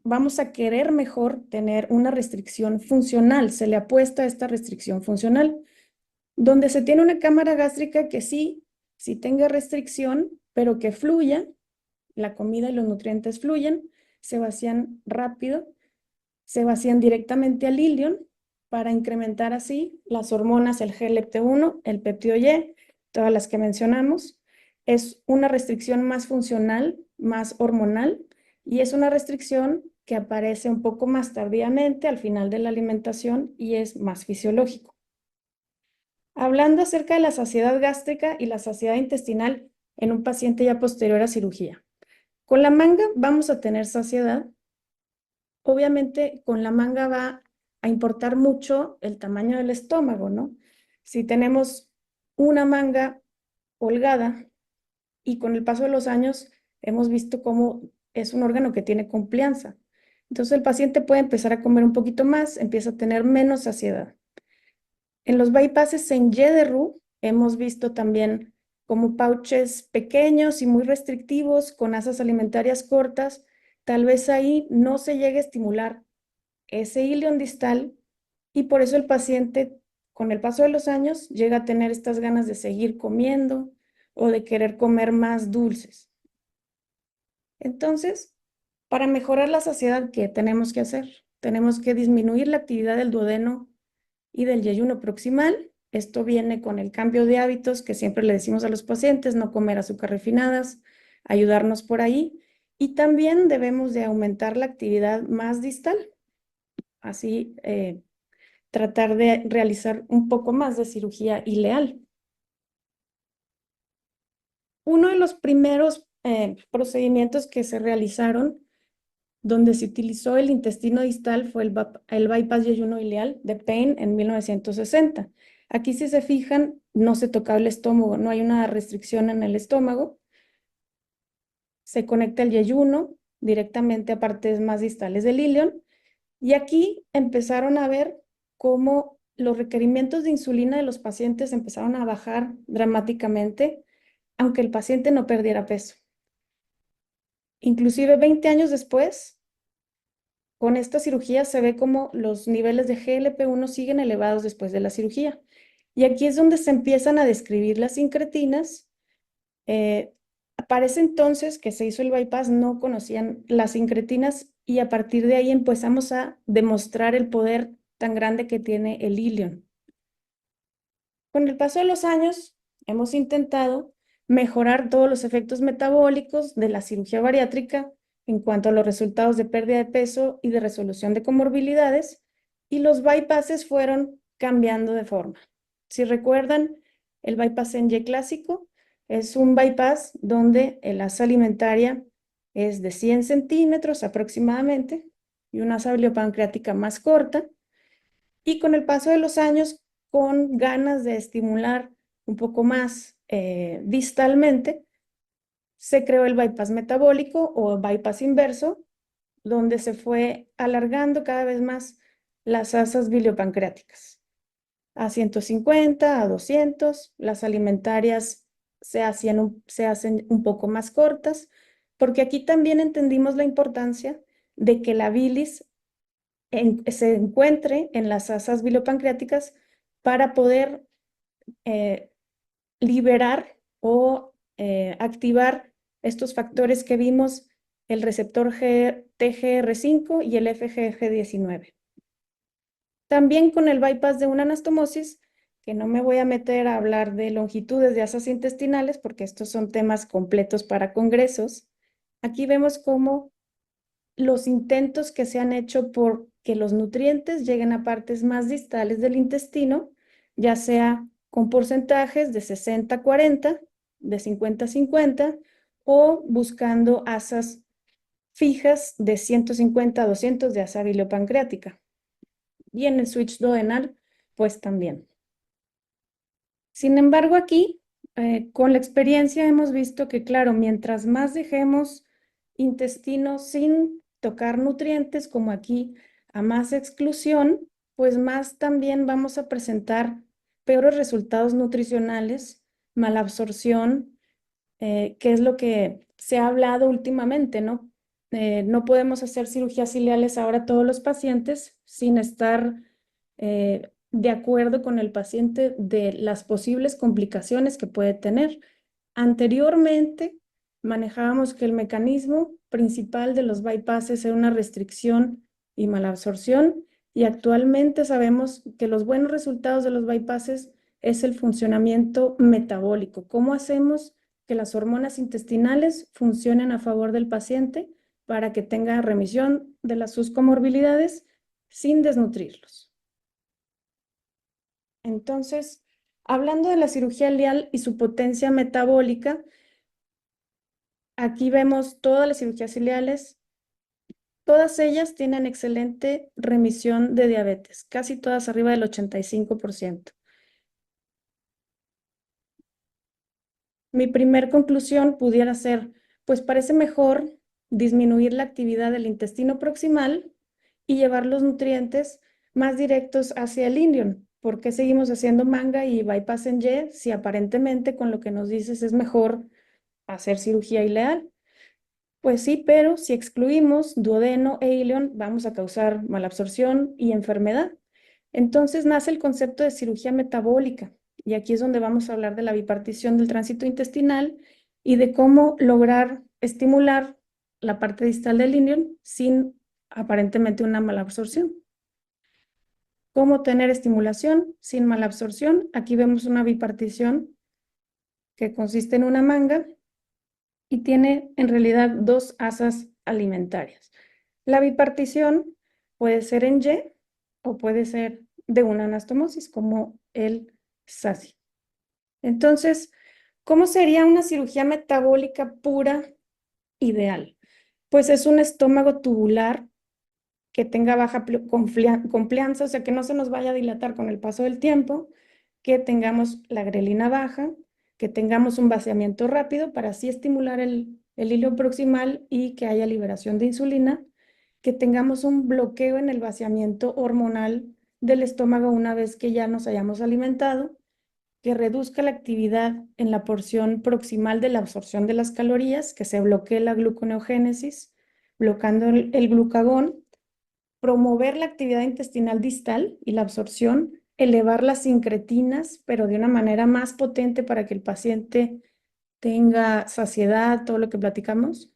vamos a querer mejor tener una restricción funcional, se le apuesta a esta restricción funcional, donde se tiene una cámara gástrica que sí tenga restricción, pero que fluya, la comida y los nutrientes fluyen, se vacían rápido, se vacían directamente al ilion para incrementar así las hormonas, el GLP-1, el péptido Y, todas las que mencionamos. Es una restricción más funcional, más hormonal, y es una restricción que aparece un poco más tardíamente al final de la alimentación y es más fisiológico. Hablando acerca de la saciedad gástrica y la saciedad intestinal en un paciente ya posterior a cirugía. Con la manga vamos a tener saciedad. Obviamente con la manga va a importar mucho el tamaño del estómago, ¿no? Si tenemos una manga holgada y con el paso de los años hemos visto cómo es un órgano que tiene complianza. Entonces el paciente puede empezar a comer un poquito más, empieza a tener menos saciedad. En los bypasses en Y de Roux hemos visto también como pouches pequeños y muy restrictivos con asas alimentarias cortas. Tal vez ahí no se llegue a estimular ese ilion distal y por eso el paciente con el paso de los años llega a tener estas ganas de seguir comiendo o de querer comer más dulces. Entonces, para mejorar la saciedad, ¿qué tenemos que hacer? Tenemos que disminuir la actividad del duodeno y del yeyuno proximal. Esto viene con el cambio de hábitos que siempre le decimos a los pacientes, no comer azúcar refinadas, ayudarnos por ahí. Y también debemos de aumentar la actividad más distal, así tratar de realizar un poco más de cirugía ileal. Uno de los primeros procedimientos que se realizaron donde se utilizó el intestino distal fue el bypass yeyuno ileal de Payne en 1960. Aquí, si se fijan, no se tocaba el estómago, no hay una restricción en el estómago. Se conecta el yeyuno directamente a partes más distales del ilion. Y aquí empezaron a ver cómo los requerimientos de insulina de los pacientes empezaron a bajar dramáticamente, aunque el paciente no perdiera peso. Inclusive 20 años después, con esta cirugía se ve como los niveles de GLP-1 siguen elevados después de la cirugía. Y aquí es donde se empiezan a describir las incretinas. Parece entonces que se hizo el bypass, no conocían las incretinas y a partir de ahí empezamos a demostrar el poder tan grande que tiene el ilion. Con el paso de los años, hemos intentado mejorar todos los efectos metabólicos de la cirugía bariátrica en cuanto a los resultados de pérdida de peso y de resolución de comorbilidades, y los bypasses fueron cambiando de forma. Si recuerdan, el bypass en Y clásico es un bypass donde el asa alimentaria es de 100 centímetros aproximadamente y una asa biliopancreática más corta, y con el paso de los años, con ganas de estimular un poco más distalmente, se creó el bypass metabólico o bypass inverso, donde se fue alargando cada vez más las asas biliopancreáticas. A 150, a 200, las alimentarias se hacen un poco más cortas, porque aquí también entendimos la importancia de que la bilis se encuentre en las asas biliopancreáticas para poder liberar o activar estos factores que vimos, el receptor TGR5 y el FGF19. También con el bypass de una anastomosis, que no me voy a meter a hablar de longitudes de asas intestinales, porque estos son temas completos para congresos. Aquí vemos cómo los intentos que se han hecho por que los nutrientes lleguen a partes más distales del intestino, ya sea con porcentajes de 60-40, de 50-50, o buscando asas fijas de 150 a 200 de asa biliopancreática. Y en el switch duodenal, pues también. Sin embargo, aquí, con la experiencia hemos visto que, claro, mientras más dejemos intestino sin tocar nutrientes, como aquí, a más exclusión, pues más también vamos a presentar peores resultados nutricionales, malabsorción, que es lo que se ha hablado últimamente, ¿no? No podemos hacer cirugías ileales ahora a todos los pacientes sin estar de acuerdo con el paciente de las posibles complicaciones que puede tener. Anteriormente manejábamos que el mecanismo principal de los bypasses era una restricción y malabsorción, y actualmente sabemos que los buenos resultados de los bypasses es el funcionamiento metabólico. ¿Cómo hacemos que las hormonas intestinales funcionen a favor del paciente para que tenga remisión de sus comorbilidades sin desnutrirlos? Entonces, hablando de la cirugía ileal y su potencia metabólica, aquí vemos todas las cirugías ileales. Todas ellas tienen excelente remisión de diabetes, casi todas arriba del 85%. Mi primer conclusión pudiera ser, pues parece mejor disminuir la actividad del intestino proximal y llevar los nutrientes más directos hacia el ilion. ¿Por qué seguimos haciendo manga y bypass en Y si aparentemente con lo que nos dices es mejor hacer cirugía ileal? Pues sí, pero si excluimos duodeno e ilion, vamos a causar malabsorción y enfermedad. Entonces nace el concepto de cirugía metabólica, y aquí es donde vamos a hablar de la bipartición del tránsito intestinal y de cómo lograr estimular la parte distal del ilion sin aparentemente una malabsorción. ¿Cómo tener estimulación sin malabsorción? Aquí vemos una bipartición que consiste en una manga y tiene en realidad dos asas alimentarias. La bipartición puede ser en Y o puede ser de una anastomosis, como el SASI. Entonces, ¿cómo sería una cirugía metabólica pura ideal? Pues es un estómago tubular que tenga baja complianza, o sea, que no se nos vaya a dilatar con el paso del tiempo, que tengamos la grelina baja, que tengamos un vaciamiento rápido para así estimular el hilo proximal y que haya liberación de insulina, que tengamos un bloqueo en el vaciamiento hormonal del estómago una vez que ya nos hayamos alimentado, que reduzca la actividad en la porción proximal de la absorción de las calorías, que se bloquee la gluconeogénesis, bloqueando el glucagón, promover la actividad intestinal distal y la absorción, elevar las incretinas, pero de una manera más potente para que el paciente tenga saciedad, todo lo que platicamos,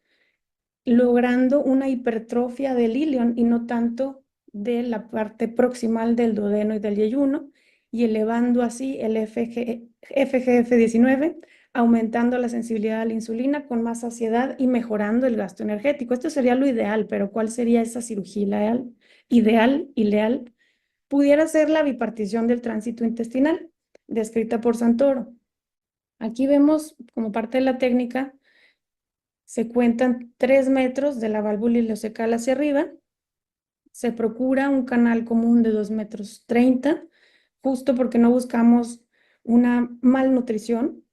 logrando una hipertrofia del ilion y no tanto de la parte proximal del duodeno y del yeyuno, y elevando así el FGF-19, aumentando la sensibilidad a la insulina con más saciedad y mejorando el gasto energético. Esto sería lo ideal, pero ¿cuál sería esa cirugía ideal? Pudiera ser la bipartición del tránsito intestinal, descrita por Santoro. Aquí vemos como parte de la técnica se cuentan 3 metros de la válvula ileocecal hacia arriba, se procura un canal común de 2,30 metros, justo porque no buscamos una malnutrición,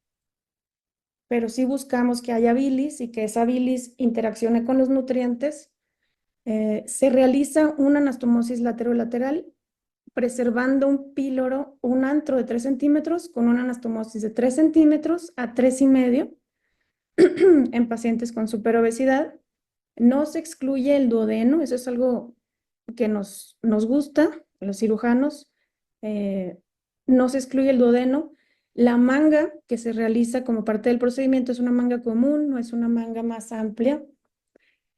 pero sí buscamos que haya bilis y que esa bilis interaccione con los nutrientes. Se realiza una anastomosis laterolateral preservando un píloro, un antro de 3 centímetros con una anastomosis de 3 centímetros a 3,5 en pacientes con superobesidad. No se excluye el duodeno, eso es algo que nos gusta, los cirujanos. No se excluye el duodeno. La manga que se realiza como parte del procedimiento es una manga común, no es una manga más amplia.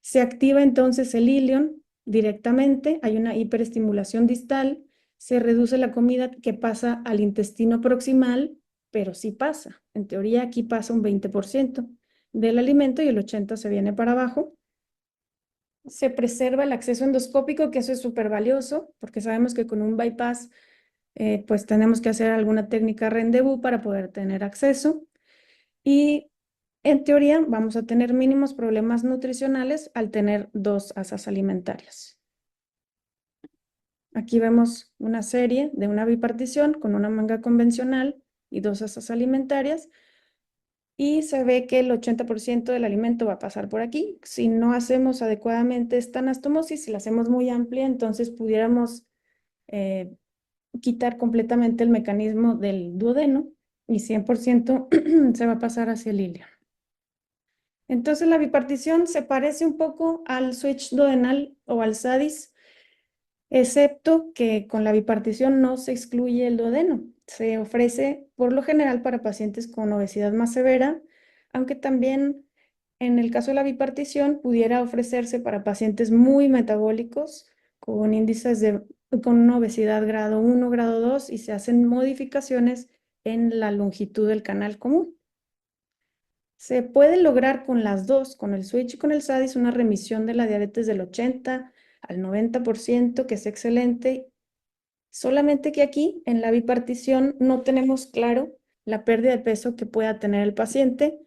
Se activa entonces el ilion directamente, hay una hiperestimulación distal, se reduce la comida que pasa al intestino proximal, pero sí pasa. En teoría aquí pasa un 20% del alimento y el 80% se viene para abajo. Se preserva el acceso endoscópico, que eso es súper valioso, porque sabemos que con un bypass pues tenemos que hacer alguna técnica rendezvous para poder tener acceso. Y en teoría vamos a tener mínimos problemas nutricionales al tener dos asas alimentarias. Aquí vemos una serie de una bipartición con una manga convencional y dos asas alimentarias. Y se ve que el 80% del alimento va a pasar por aquí. Si no hacemos adecuadamente esta anastomosis, si la hacemos muy amplia, entonces pudiéramos quitar completamente el mecanismo del duodeno y 100% se va a pasar hacia el ilion. Entonces la bipartición se parece un poco al switch duodenal o al SADIS, excepto que con la bipartición no se excluye el duodeno. Se ofrece por lo general para pacientes con obesidad más severa, aunque también en el caso de la bipartición pudiera ofrecerse para pacientes muy metabólicos con índices con una obesidad grado 1, grado 2 y se hacen modificaciones en la longitud del canal común. Se puede lograr con las dos, con el switch y con el SADIS, una remisión de la diabetes del 80 al 90%, que es excelente. Solamente que aquí, en la bipartición, no tenemos claro la pérdida de peso que pueda tener el paciente,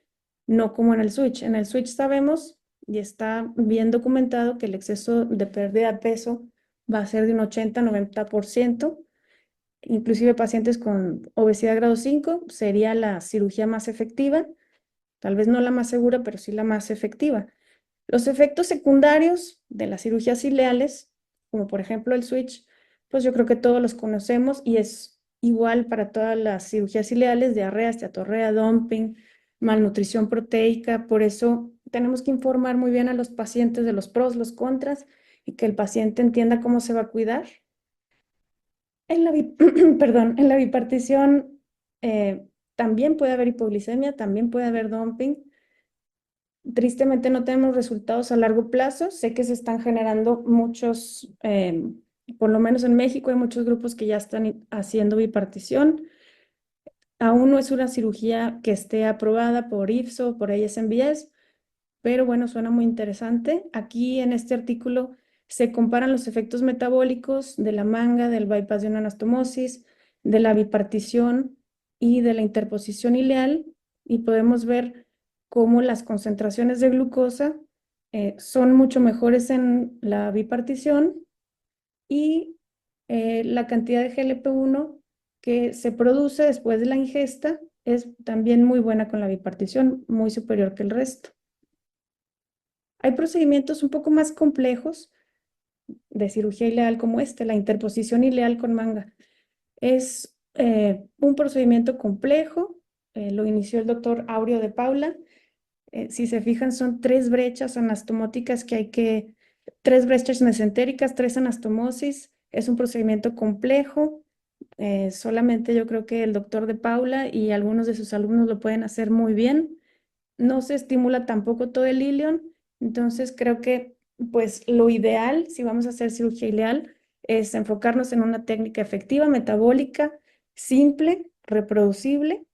no como en el switch. En el switch sabemos y está bien documentado que el exceso de pérdida de peso va a ser de un 80-90%. Inclusive pacientes con obesidad grado 5 sería la cirugía más efectiva. Tal vez no la más segura, pero sí la más efectiva. Los efectos secundarios de las cirugías ileales, como por ejemplo el switch, pues yo creo que todos los conocemos y es igual para todas las cirugías ileales: diarrea, esteatorrea, dumping, malnutrición proteica. Por eso tenemos que informar muy bien a los pacientes de los pros, los contras y que el paciente entienda cómo se va a cuidar. En la, perdón, en la bipartición también puede haber hipoglicemia, también puede haber dumping. Tristemente no tenemos resultados a largo plazo. Sé que se están generando muchos, por lo menos en México hay muchos grupos que ya están haciendo bipartición. Aún no es una cirugía que esté aprobada por IFSO, por ASMBS, pero bueno, suena muy interesante. Aquí en este artículo se comparan los efectos metabólicos de la manga, del bypass de una anastomosis, de la bipartición y de la interposición ileal, y podemos ver cómo las concentraciones de glucosa son mucho mejores en la bipartición y la cantidad de GLP-1 que se produce después de la ingesta es también muy buena con la bipartición, muy superior que el resto. Hay procedimientos un poco más complejos de cirugía ileal como este, la interposición ileal con manga. Es un procedimiento complejo, lo inició el doctor Aureo de Paula. Si se fijan, son 3 brechas anastomóticas tres brechas mesentéricas, 3 anastomosis. Es un procedimiento complejo. Solamente yo creo que el doctor de Paula y algunos de sus alumnos lo pueden hacer muy bien. No se estimula tampoco todo el ilion, entonces creo que pues lo ideal, si vamos a hacer cirugía ileal, es enfocarnos en una técnica efectiva, metabólica, simple, reproducible.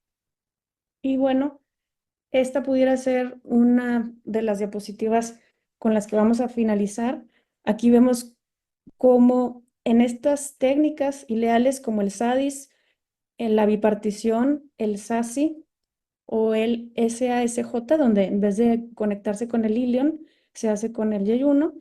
Y bueno, esta pudiera ser una de las diapositivas con las que vamos a finalizar. Aquí vemos cómo en estas técnicas ileales como el SADIS, en la bipartición, el SASI, o el SASJ, donde en vez de conectarse con el ilion, se hace con el yeyuno.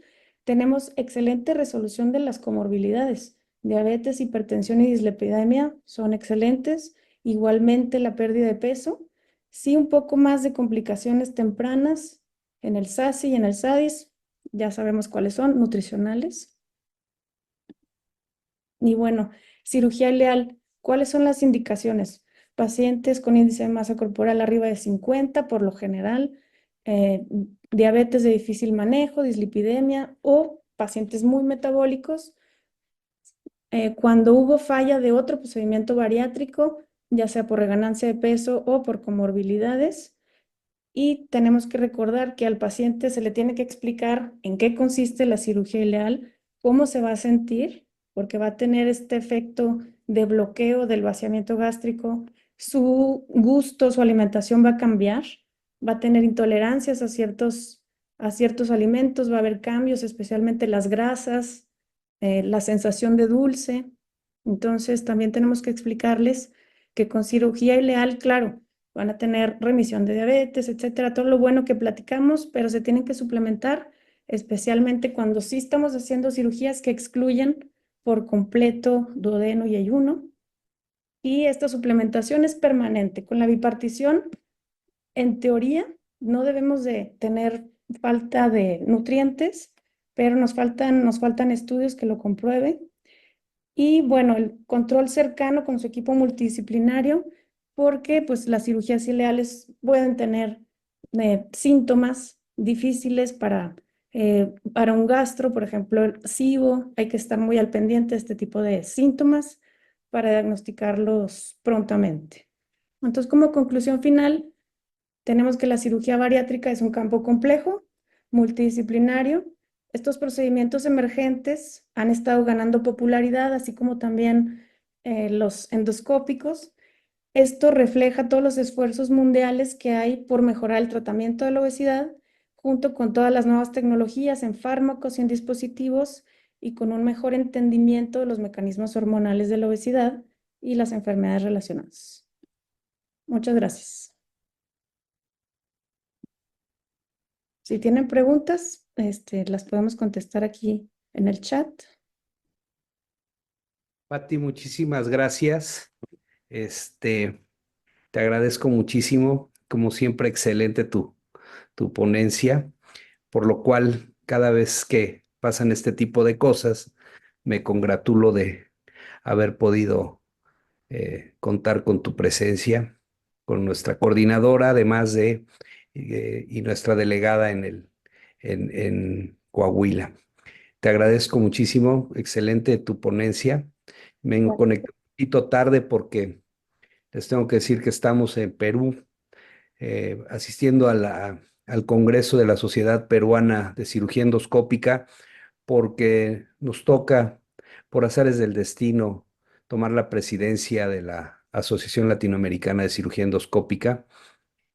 Tenemos excelente resolución de las comorbilidades. Diabetes, hipertensión y dislipidemia son excelentes. Igualmente la pérdida de peso. Sí, un poco más de complicaciones tempranas en el SASI y en el SADIS. Ya sabemos cuáles son, nutricionales. Y bueno, cirugía ileal, ¿cuáles son las indicaciones? Pacientes con índice de masa corporal arriba de 50, por lo general, eh, diabetes de difícil manejo, dislipidemia o pacientes muy metabólicos. Cuando hubo falla de otro procedimiento bariátrico, ya sea por reganancia de peso o por comorbilidades, y tenemos que recordar que al paciente se le tiene que explicar en qué consiste la cirugía ileal, cómo se va a sentir, porque va a tener este efecto de bloqueo del vaciamiento gástrico, su gusto, su alimentación va a cambiar, va a tener intolerancias a ciertos alimentos, va a haber cambios, especialmente las grasas, la sensación de dulce. Entonces, también tenemos que explicarles que con cirugía ileal, claro, van a tener remisión de diabetes, etcétera, todo lo bueno que platicamos, pero se tienen que suplementar, especialmente cuando sí estamos haciendo cirugías que excluyen por completo duodeno y ayuno. Y esta suplementación es permanente. Con la bipartición, en teoría, no debemos de tener falta de nutrientes, pero nos faltan estudios que lo comprueben. Y bueno, el control cercano con su equipo multidisciplinario, porque pues las cirugías ileales pueden tener síntomas difíciles para un gastro, por ejemplo, el SIBO. Hay que estar muy al pendiente de este tipo de síntomas para diagnosticarlos prontamente. Entonces, como conclusión final, tenemos que la cirugía bariátrica es un campo complejo, multidisciplinario. Estos procedimientos emergentes han estado ganando popularidad, así como también los endoscópicos. Esto refleja todos los esfuerzos mundiales que hay por mejorar el tratamiento de la obesidad, junto con todas las nuevas tecnologías en fármacos y en dispositivos, y con un mejor entendimiento de los mecanismos hormonales de la obesidad y las enfermedades relacionadas. Muchas gracias. Si tienen preguntas, las podemos contestar aquí en el chat. Pati, muchísimas gracias. Te agradezco muchísimo. Como siempre, excelente tu ponencia, por lo cual cada vez que pasan este tipo de cosas, me congratulo de haber podido contar con tu presencia, con nuestra coordinadora, además y nuestra delegada en Coahuila. Te agradezco muchísimo, excelente tu ponencia. Me Bueno, conecté un poquito tarde porque les tengo que decir que estamos en Perú asistiendo a al Congreso de la Sociedad Peruana de Cirugía Endoscópica porque nos toca, por azares del destino, tomar la presidencia de la Asociación Latinoamericana de Cirugía Endoscópica.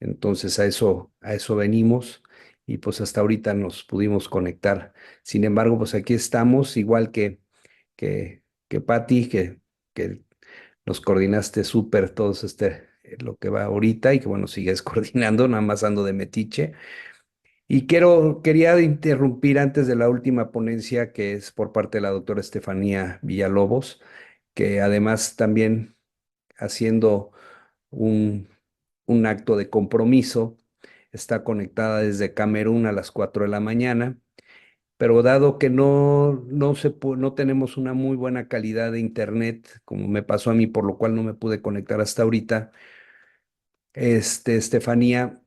Entonces a eso venimos y pues hasta ahorita nos pudimos conectar. Sin embargo, pues aquí estamos, igual que Patti, que nos coordinaste súper todos lo que va ahorita y que bueno, sigues coordinando, nada más ando de metiche. Y quería interrumpir antes de la última ponencia, que es por parte de la doctora Estefanía Villalobos, que además también haciendo un, un acto de compromiso, está conectada desde Camerún a las 4 de la mañana, pero dado que no tenemos una muy buena calidad de internet, como me pasó a mí, por lo cual no me pude conectar hasta ahorita, Estefanía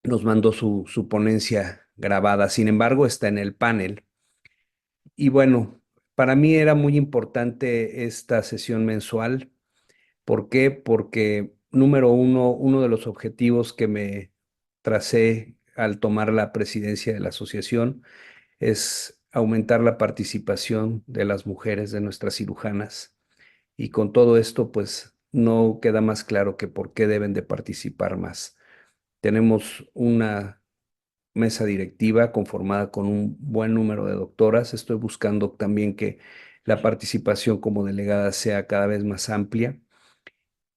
nos mandó su ponencia grabada. Sin embargo, está en el panel. Y bueno, para mí era muy importante esta sesión mensual. ¿Por qué? Porque, número uno, uno de los objetivos que me tracé al tomar la presidencia de la asociación es aumentar la participación de las mujeres, de nuestras cirujanas. Y con todo esto, pues no queda más claro que por qué deben de participar más. Tenemos una mesa directiva conformada con un buen número de doctoras. Estoy buscando también que la participación como delegada sea cada vez más amplia.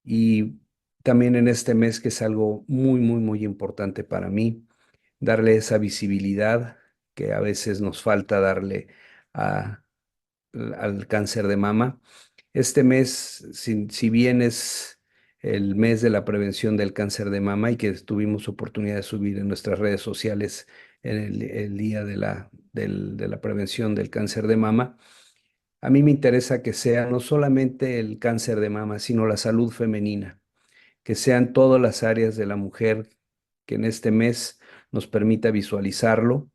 Y también en este mes, que es algo muy, muy, muy importante para mí, darle esa visibilidad que a veces nos falta darle a- al cáncer de mama. Este mes, si bien es el mes de la prevención del cáncer de mama y que tuvimos oportunidad de subir en nuestras redes sociales en el día de la prevención del cáncer de mama, a mí me interesa que sea no solamente el cáncer de mama, sino la salud femenina, que sean todas las áreas de la mujer, que en este mes nos permita visualizarlo,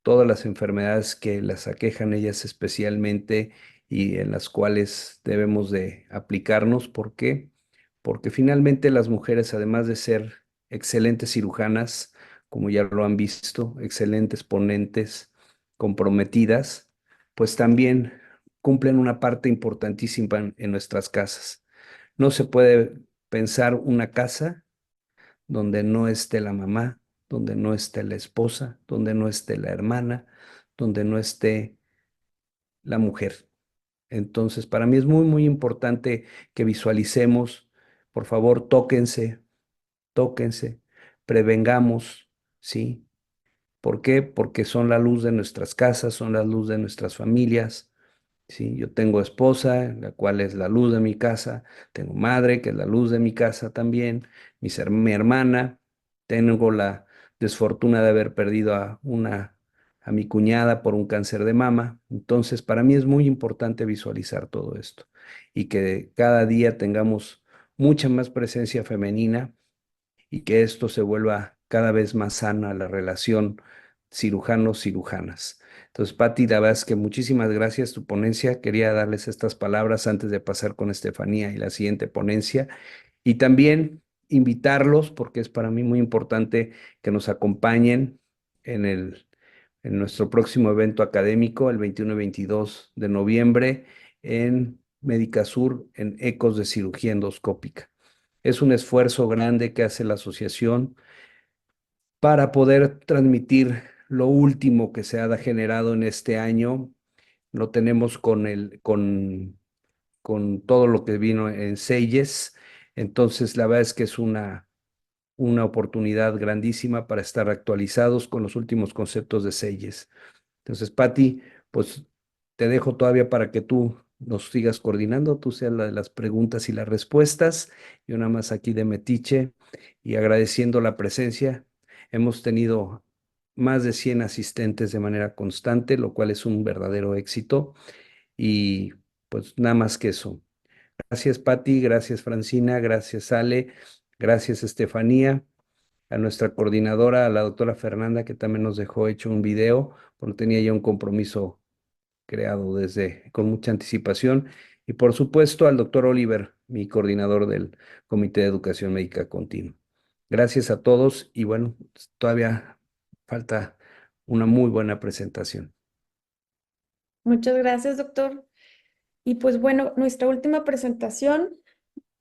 todas las enfermedades que las aquejan ellas especialmente y en las cuales debemos de aplicarnos. ¿Por qué? Porque finalmente las mujeres, además de ser excelentes cirujanas, como ya lo han visto, excelentes ponentes, comprometidas, pues también cumplen una parte importantísima en nuestras casas. No se puede pensar una casa donde no esté la mamá, donde no esté la esposa, donde no esté la hermana, donde no esté la mujer. Entonces, para mí es muy, muy importante que visualicemos, por favor, tóquense, prevengamos, ¿sí? ¿Por qué? Porque son la luz de nuestras casas, son la luz de nuestras familias. Sí, yo tengo esposa, la cual es la luz de mi casa, tengo madre, que es la luz de mi casa también, mi hermana, tengo la desfortuna de haber perdido a mi cuñada por un cáncer de mama. Entonces, para mí es muy importante visualizar todo esto y que cada día tengamos mucha más presencia femenina y que esto se vuelva cada vez más sana la relación cirujanos-cirujanas. Entonces, Patti, la verdad es que muchísimas gracias tu ponencia. Quería darles estas palabras antes de pasar con Estefanía y la siguiente ponencia. Y también invitarlos, porque es para mí muy importante que nos acompañen en en nuestro próximo evento académico, el 21 y 22 de noviembre, en Médica Sur, en Ecos de Cirugía Endoscópica. Es un esfuerzo grande que hace la asociación para poder transmitir lo último que se ha generado en este año. Lo tenemos con todo lo que vino en Selles. Entonces, la verdad es que es una oportunidad grandísima para estar actualizados con los últimos conceptos de Selles. Entonces, Patti, pues te dejo todavía para que tú nos sigas coordinando, tú seas la de las preguntas y las respuestas. Yo nada más aquí de metiche y agradeciendo la presencia. Hemos tenido más de 100 asistentes de manera constante, lo cual es un verdadero éxito. Y pues nada más que eso. Gracias, Patti, gracias, Francina, gracias, Ale, gracias, Estefanía, a nuestra coordinadora, a la doctora Fernanda, que también nos dejó hecho un video, porque tenía ya un compromiso creado con mucha anticipación. Y por supuesto al doctor Oliver, mi coordinador del Comité de Educación Médica Continua. Gracias a todos y bueno, todavía falta una muy buena presentación. Muchas gracias, doctor. Y pues bueno, nuestra última presentación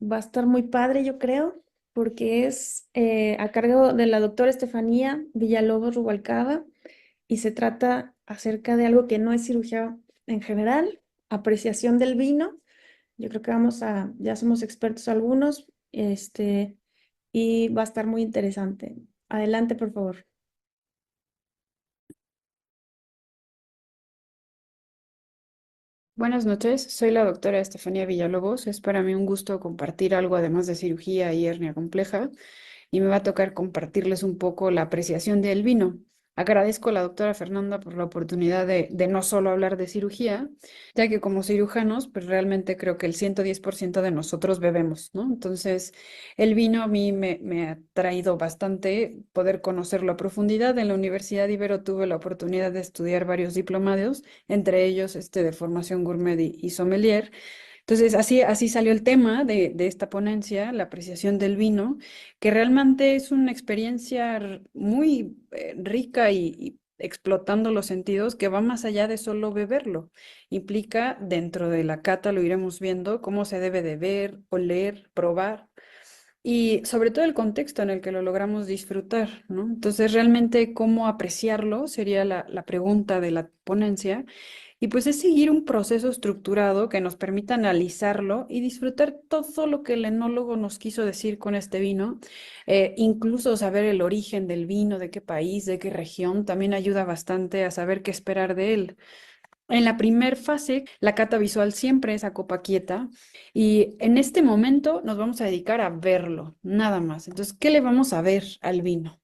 va a estar muy padre, yo creo, porque es a cargo de la doctora Estefanía Villalobos Rubalcaba y se trata acerca de algo que no es cirugía en general, apreciación del vino. Yo creo que ya somos expertos algunos, y va a estar muy interesante. Adelante, por favor. Buenas noches, soy la doctora Estefanía Villalobos. Es para mí un gusto compartir algo además de cirugía y hernia compleja y me va a tocar compartirles un poco la apreciación del vino. Agradezco a la doctora Fernanda por la oportunidad de no solo hablar de cirugía, ya que como cirujanos, pues realmente creo que el 110% de nosotros bebemos, ¿no? Entonces, el vino a mí me ha traído bastante poder conocerlo a profundidad. En la Universidad Ibero tuve la oportunidad de estudiar varios diplomados, entre ellos este de formación gourmet y sommelier. Entonces, así salió el tema de esta ponencia, la apreciación del vino, que realmente es una experiencia muy rica y explotando los sentidos que va más allá de solo beberlo. Implica dentro de la cata, lo iremos viendo, cómo se debe de ver, oler, probar y sobre todo el contexto en el que lo logramos disfrutar, ¿no? Entonces, realmente cómo apreciarlo sería la pregunta de la ponencia. Y pues es seguir un proceso estructurado que nos permita analizarlo y disfrutar todo lo que el enólogo nos quiso decir con este vino. Incluso saber el origen del vino, de qué país, de qué región, también ayuda bastante a saber qué esperar de él. En la primera fase, la cata visual siempre es a copa quieta y en este momento nos vamos a dedicar a verlo, nada más. Entonces, ¿qué le vamos a ver al vino?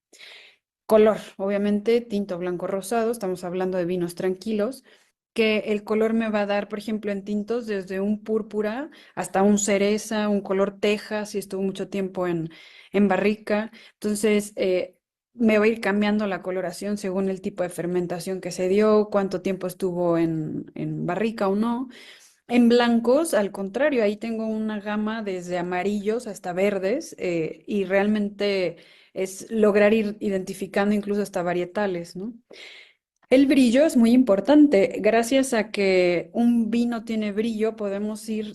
Color, obviamente, tinto, blanco, rosado, estamos hablando de vinos tranquilos, que el color me va a dar, por ejemplo, en tintos, desde un púrpura hasta un cereza, un color teja, si estuvo mucho tiempo en barrica. Entonces, me va a ir cambiando la coloración según el tipo de fermentación que se dio, cuánto tiempo estuvo en barrica o no. En blancos, al contrario, ahí tengo una gama desde amarillos hasta verdes y realmente es lograr ir identificando incluso hasta varietales, ¿no? El brillo es muy importante. Gracias a que un vino tiene brillo, podemos ir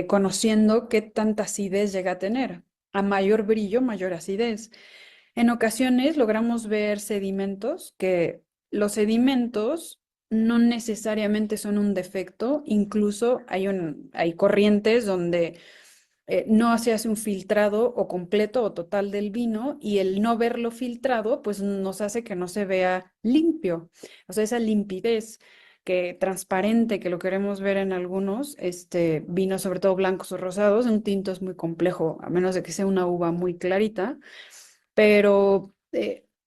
conociendo qué tanta acidez llega a tener. A mayor brillo, mayor acidez. En ocasiones logramos ver sedimentos, que los sedimentos no necesariamente son un defecto, incluso hay corrientes donde no se hace un filtrado o completo o total del vino y el no verlo filtrado pues nos hace que no se vea limpio. O sea, esa limpidez que transparente que lo queremos ver en algunos vinos, sobre todo blancos o rosados, un tinto es muy complejo, a menos de que sea una uva muy clarita, pero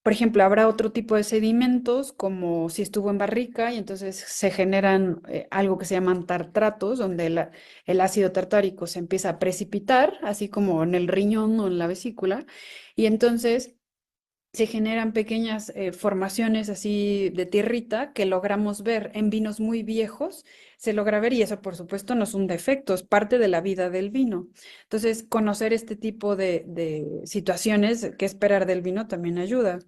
por ejemplo, habrá otro tipo de sedimentos, como si estuvo en barrica, y entonces se generan algo que se llaman tartratos, donde el ácido tartárico se empieza a precipitar, así como en el riñón o en la vesícula, y entonces se generan pequeñas formaciones así de tierrita que logramos ver en vinos muy viejos, se logra ver y eso por supuesto no es un defecto, es parte de la vida del vino. Entonces, conocer este tipo de situaciones, qué esperar del vino también ayuda.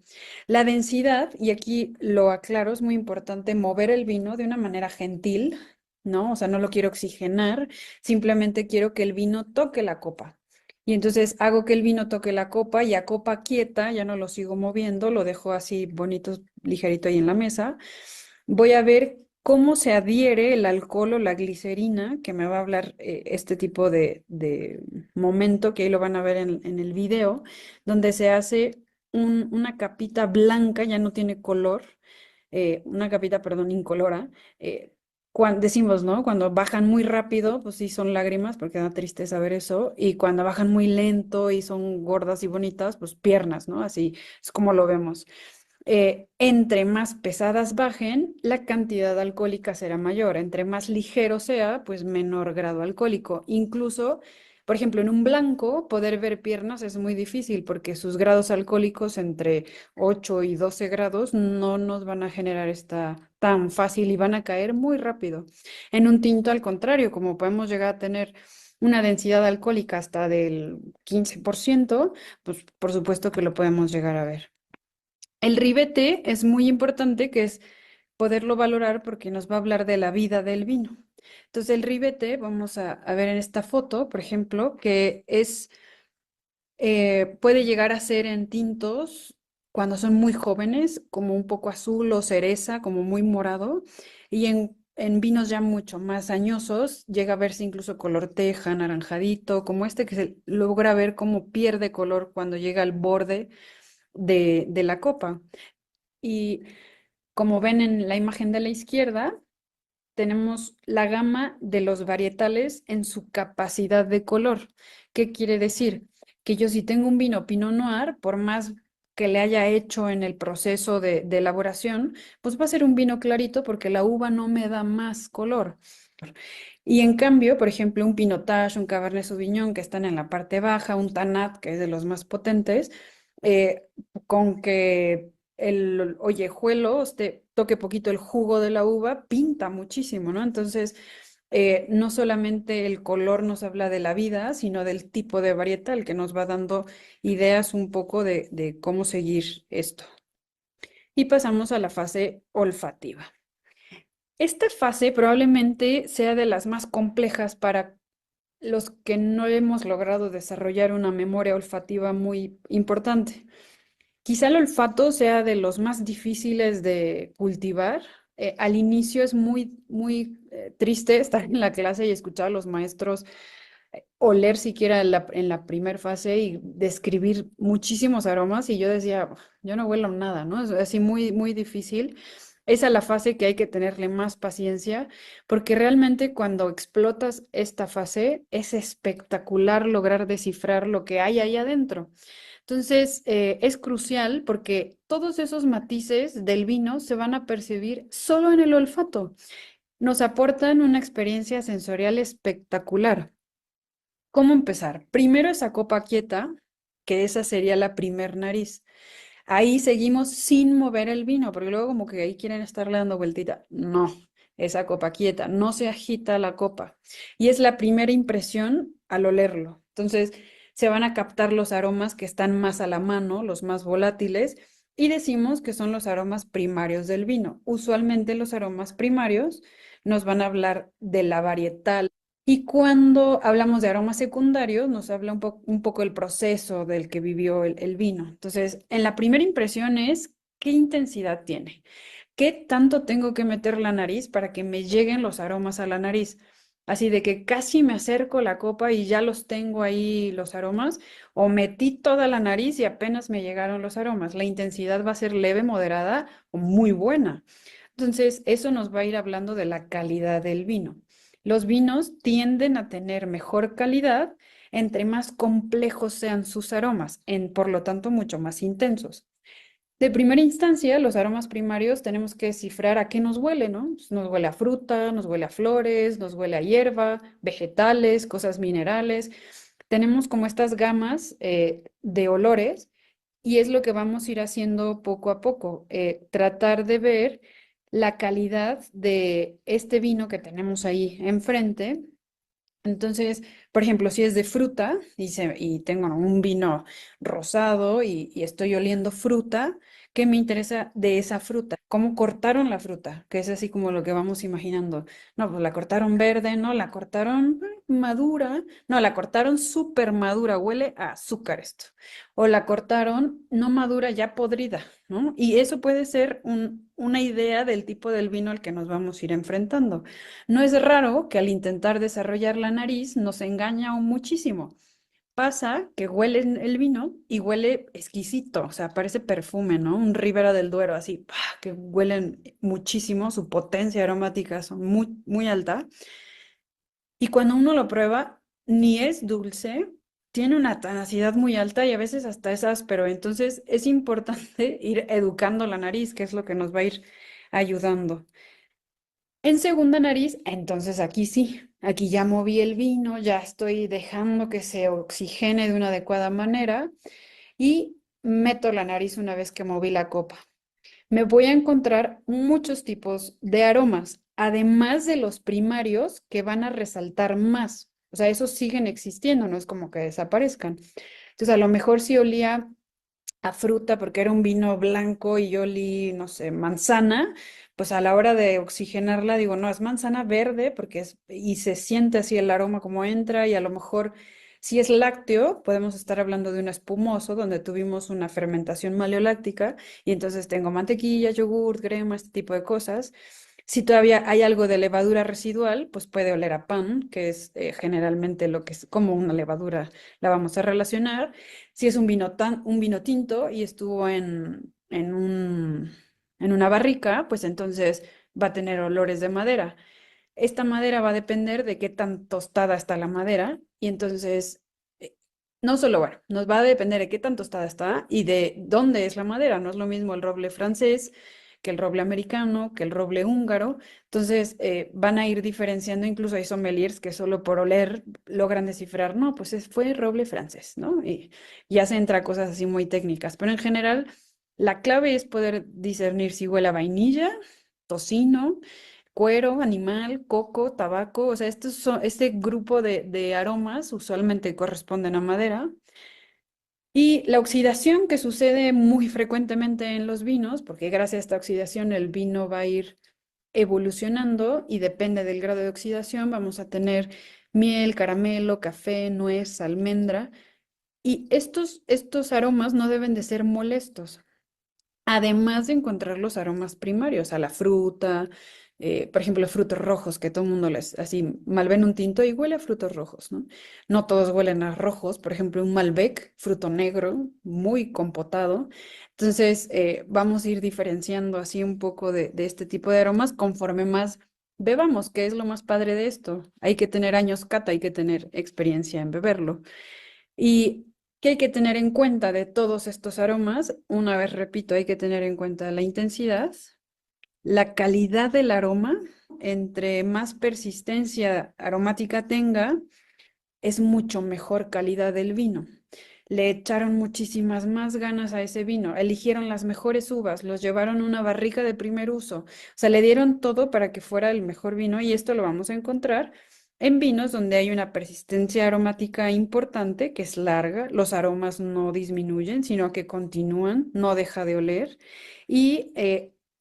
La densidad, y aquí lo aclaro, es muy importante mover el vino de una manera gentil, ¿no? O sea, no lo quiero oxigenar, simplemente quiero que el vino toque la copa. Y entonces hago que el vino toque la copa y a copa quieta, ya no lo sigo moviendo, lo dejo así bonito, ligerito ahí en la mesa. Voy a ver cómo se adhiere el alcohol o la glicerina, que me va a hablar este tipo de momento, que ahí lo van a ver en el video, donde se hace una capita blanca, ya no tiene color, una capita, perdón, incolora. Cuando decimos, ¿no? Cuando bajan muy rápido, pues sí son lágrimas, porque da tristeza ver eso, y cuando bajan muy lento y son gordas y bonitas, pues piernas, ¿no? Así es como lo vemos. Entre más pesadas bajen, la cantidad alcohólica será mayor. Entre más ligero sea, pues menor grado alcohólico. Incluso, por ejemplo, en un blanco, poder ver piernas es muy difícil porque sus grados alcohólicos entre 8 y 12 grados no nos van a generar esta tan fácil y van a caer muy rápido. En un tinto, al contrario, como podemos llegar a tener una densidad alcohólica hasta del 15%, pues por supuesto que lo podemos llegar a ver. El ribete es muy importante, que es poderlo valorar porque nos va a hablar de la vida del vino. Entonces, el ribete, vamos a ver en esta foto, por ejemplo, que puede llegar a ser en tintos cuando son muy jóvenes, como un poco azul o cereza, como muy morado, y en vinos ya mucho más añosos llega a verse incluso color teja, anaranjadito, como este que se logra ver cómo pierde color cuando llega al borde de la copa. Y como ven en la imagen de la izquierda, tenemos la gama de los varietales en su capacidad de color. ¿Qué quiere decir? Que yo si tengo un vino Pinot Noir, por más que le haya hecho en el proceso de elaboración, pues va a ser un vino clarito porque la uva no me da más color. Y en cambio, por ejemplo, un Pinotage, un Cabernet Sauvignon que están en la parte baja, un Tanat que es de los más potentes, eh, con que el ollejuelo toque poquito el jugo de la uva, pinta muchísimo, ¿no? Entonces, no solamente el color nos habla de la vida, sino del tipo de varietal que nos va dando ideas un poco de cómo seguir esto. Y pasamos a la fase olfativa. Esta fase probablemente sea de las más complejas para los que no hemos logrado desarrollar una memoria olfativa muy importante. Quizá el olfato sea de los más difíciles de cultivar. Al inicio es muy triste estar en la clase y escuchar a los maestros oler siquiera en la primera fase y describir muchísimos aromas y yo decía, yo no huelo nada, ¿no? Es así muy difícil. Esa es la fase que hay que tenerle más paciencia porque realmente cuando explotas esta fase es espectacular lograr descifrar lo que hay ahí adentro. Entonces, es crucial porque todos esos matices del vino se van a percibir solo en el olfato. Nos aportan una experiencia sensorial espectacular. ¿Cómo empezar? Primero esa copa quieta, que esa sería la primer nariz. Ahí seguimos sin mover el vino, porque luego como que ahí quieren estarle dando vueltita. No, esa copa quieta, no se agita la copa. Y es la primera impresión al olerlo. Entonces se van a captar los aromas que están más a la mano, los más volátiles, y decimos que son los aromas primarios del vino. Usualmente los aromas primarios nos van a hablar de la varietal. Y cuando hablamos de aromas secundarios, nos habla un poco el proceso del que vivió el vino. Entonces, en la primera impresión es qué intensidad tiene, qué tanto tengo que meter la nariz para que me lleguen los aromas a la nariz. Así de que casi me acerco la copa y ya los tengo ahí los aromas, o metí toda la nariz y apenas me llegaron los aromas. La intensidad va a ser leve, moderada o muy buena. Entonces, eso nos va a ir hablando de la calidad del vino. Los vinos tienden a tener mejor calidad entre más complejos sean sus aromas, por lo tanto, mucho más intensos. De primera instancia, los aromas primarios tenemos que descifrar a qué nos huele, ¿no? Pues nos huele a fruta, nos huele a flores, nos huele a hierba, vegetales, cosas minerales. Tenemos como estas gamas de olores y es lo que vamos a ir haciendo poco a poco, tratar de ver la calidad de este vino que tenemos ahí enfrente. Entonces, por ejemplo, si es de fruta y tengo un vino rosado y estoy oliendo fruta, ¿qué me interesa de esa fruta? ¿Cómo cortaron la fruta? Que es así como lo que vamos imaginando. No, pues la cortaron verde, no, la cortaron madura, no, la cortaron súper madura, huele a azúcar esto. O la cortaron no madura, ya podrida, ¿no? Y eso puede ser una idea del tipo del vino al que nos vamos a ir enfrentando. No es raro que al intentar desarrollar la nariz nos engaña aún muchísimo. Pasa que huele el vino y huele exquisito, o sea, parece perfume, ¿no? Un Ribera del Duero, así, ¡pah! Que huelen muchísimo, su potencia aromática son muy alta. Y cuando uno lo prueba, ni es dulce, tiene una tenacidad muy alta y a veces hasta es áspero. Entonces es importante ir educando la nariz, que es lo que nos va a ir ayudando. En segunda nariz, entonces aquí sí, aquí ya moví el vino, ya estoy dejando que se oxigene de una adecuada manera y meto la nariz una vez que moví la copa. Me voy a encontrar muchos tipos de aromas, además de los primarios que van a resaltar más. O sea, esos siguen existiendo, no es como que desaparezcan. Entonces, a lo mejor sí olía a fruta porque era un vino blanco y yo olí, no sé, manzana, pues a la hora de oxigenarla digo, no, es manzana verde porque y se siente así el aroma como entra y a lo mejor si es lácteo, podemos estar hablando de un espumoso donde tuvimos una fermentación maleoláctica y entonces tengo mantequilla, yogur, crema, este tipo de cosas. Si todavía hay algo de levadura residual, pues puede oler a pan, que es generalmente lo que es como una levadura la vamos a relacionar. Si es un vino tinto y estuvo en una barrica, pues entonces va a tener olores de madera. Esta madera va a depender de qué tan tostada está la madera y entonces, eh, no solo, bueno, nos va a depender de qué tan tostada está y de dónde es la madera. No es lo mismo el roble francés que el roble americano, que el roble húngaro. Entonces, van a ir diferenciando, incluso hay sommeliers que solo por oler logran descifrar, no, pues fue roble francés, ¿no? Y ya se entra a cosas así muy técnicas, pero en general, la clave es poder discernir si huele a vainilla, tocino, cuero, animal, coco, tabaco, o sea, este grupo de aromas usualmente corresponden a madera. Y la oxidación que sucede muy frecuentemente en los vinos, porque gracias a esta oxidación el vino va a ir evolucionando y depende del grado de oxidación, vamos a tener miel, caramelo, café, nuez, almendra. Y estos aromas no deben de ser molestos. Además de encontrar los aromas primarios a la fruta, por ejemplo, frutos rojos, que todo el mundo les así mal ven un tinto y huele a frutos rojos, ¿no? No todos huelen a rojos, por ejemplo, un Malbec, fruto negro, muy compotado. Entonces, vamos a ir diferenciando así un poco de este tipo de aromas conforme más bebamos, que es lo más padre de esto. Hay que tener años cata, hay que tener experiencia en beberlo. Y ¿qué hay que tener en cuenta de todos estos aromas? Una vez repito, hay que tener en cuenta la intensidad, la calidad del aroma. Entre más persistencia aromática tenga, es mucho mejor calidad del vino. Le echaron muchísimas más ganas a ese vino, eligieron las mejores uvas, los llevaron a una barrica de primer uso, o sea, le dieron todo para que fuera el mejor vino y esto lo vamos a encontrar en vinos donde hay una persistencia aromática importante, que es larga, los aromas no disminuyen, sino que continúan, no deja de oler y